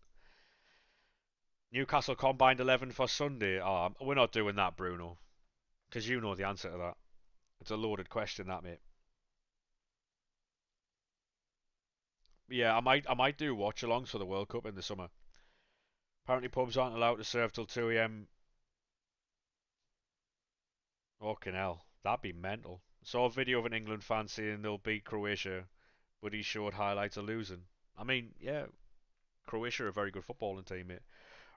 Newcastle combined 11 for Sunday. Oh, we're not doing that, Bruno, because you know the answer to that. It's a loaded question, that mate. Yeah, I might do watch-alongs for the World Cup in the summer. Apparently, pubs aren't allowed to serve till 2 a.m. Fucking hell, that'd be mental. Saw a video of an England fan saying they'll beat Croatia, but he showed highlights of losing. I mean, yeah, Croatia are a very good footballing team, mate.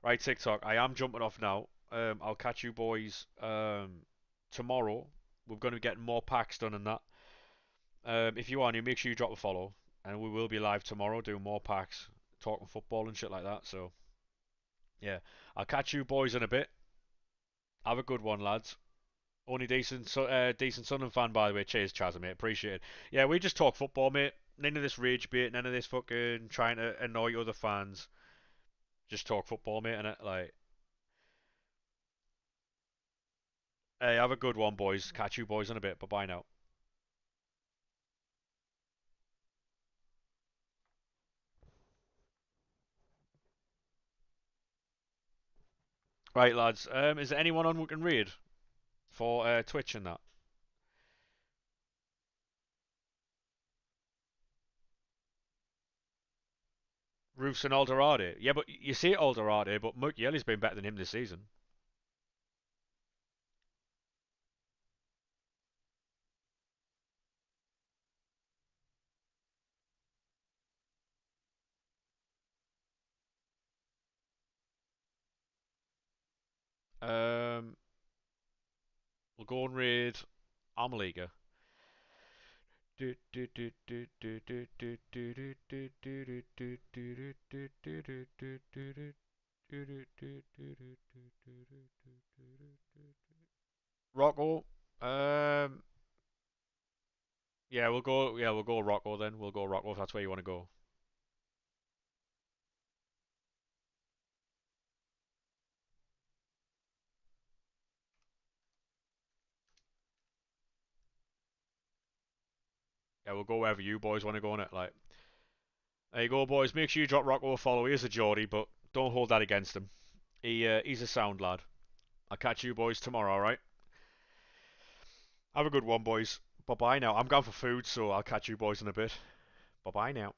Right, TikTok. I am jumping off now. I'll catch you boys tomorrow. We're going to be getting more packs done and that. If you are new, make sure you drop a follow, and we will be live tomorrow doing more packs, talking football and shit like that. So yeah, I'll catch you boys in a bit. Have a good one, lads. Only decent Sunderland fan, by the way. Cheers, Chaz, mate. Appreciate it. Yeah, we just talk football, mate. None of this rage bait, none of this fucking trying to annoy other fans. Just talk football, mate, and it like. Hey, have a good one, boys. Catch you boys in a bit. Bye bye now. Right, lads. Is there anyone on we can read for Twitch and that? Roofs and Alderade. Yeah, but you say Alderade, but Mukiele's been better than him this season. Um, we'll go and read Armaliga. Rocco. Um, yeah, we'll go. Yeah, we'll go Rocco then. We'll go Rocco if that's where you want to go. Yeah, we'll go wherever you boys want to go on it. Like, there you go, boys. Make sure you drop Rocco a follow. He is a Geordie, but don't hold that against him. He's a sound lad. I'll catch you boys tomorrow. All right. Have a good one, boys. Bye bye now. I'm going for food, so I'll catch you boys in a bit. Bye bye now.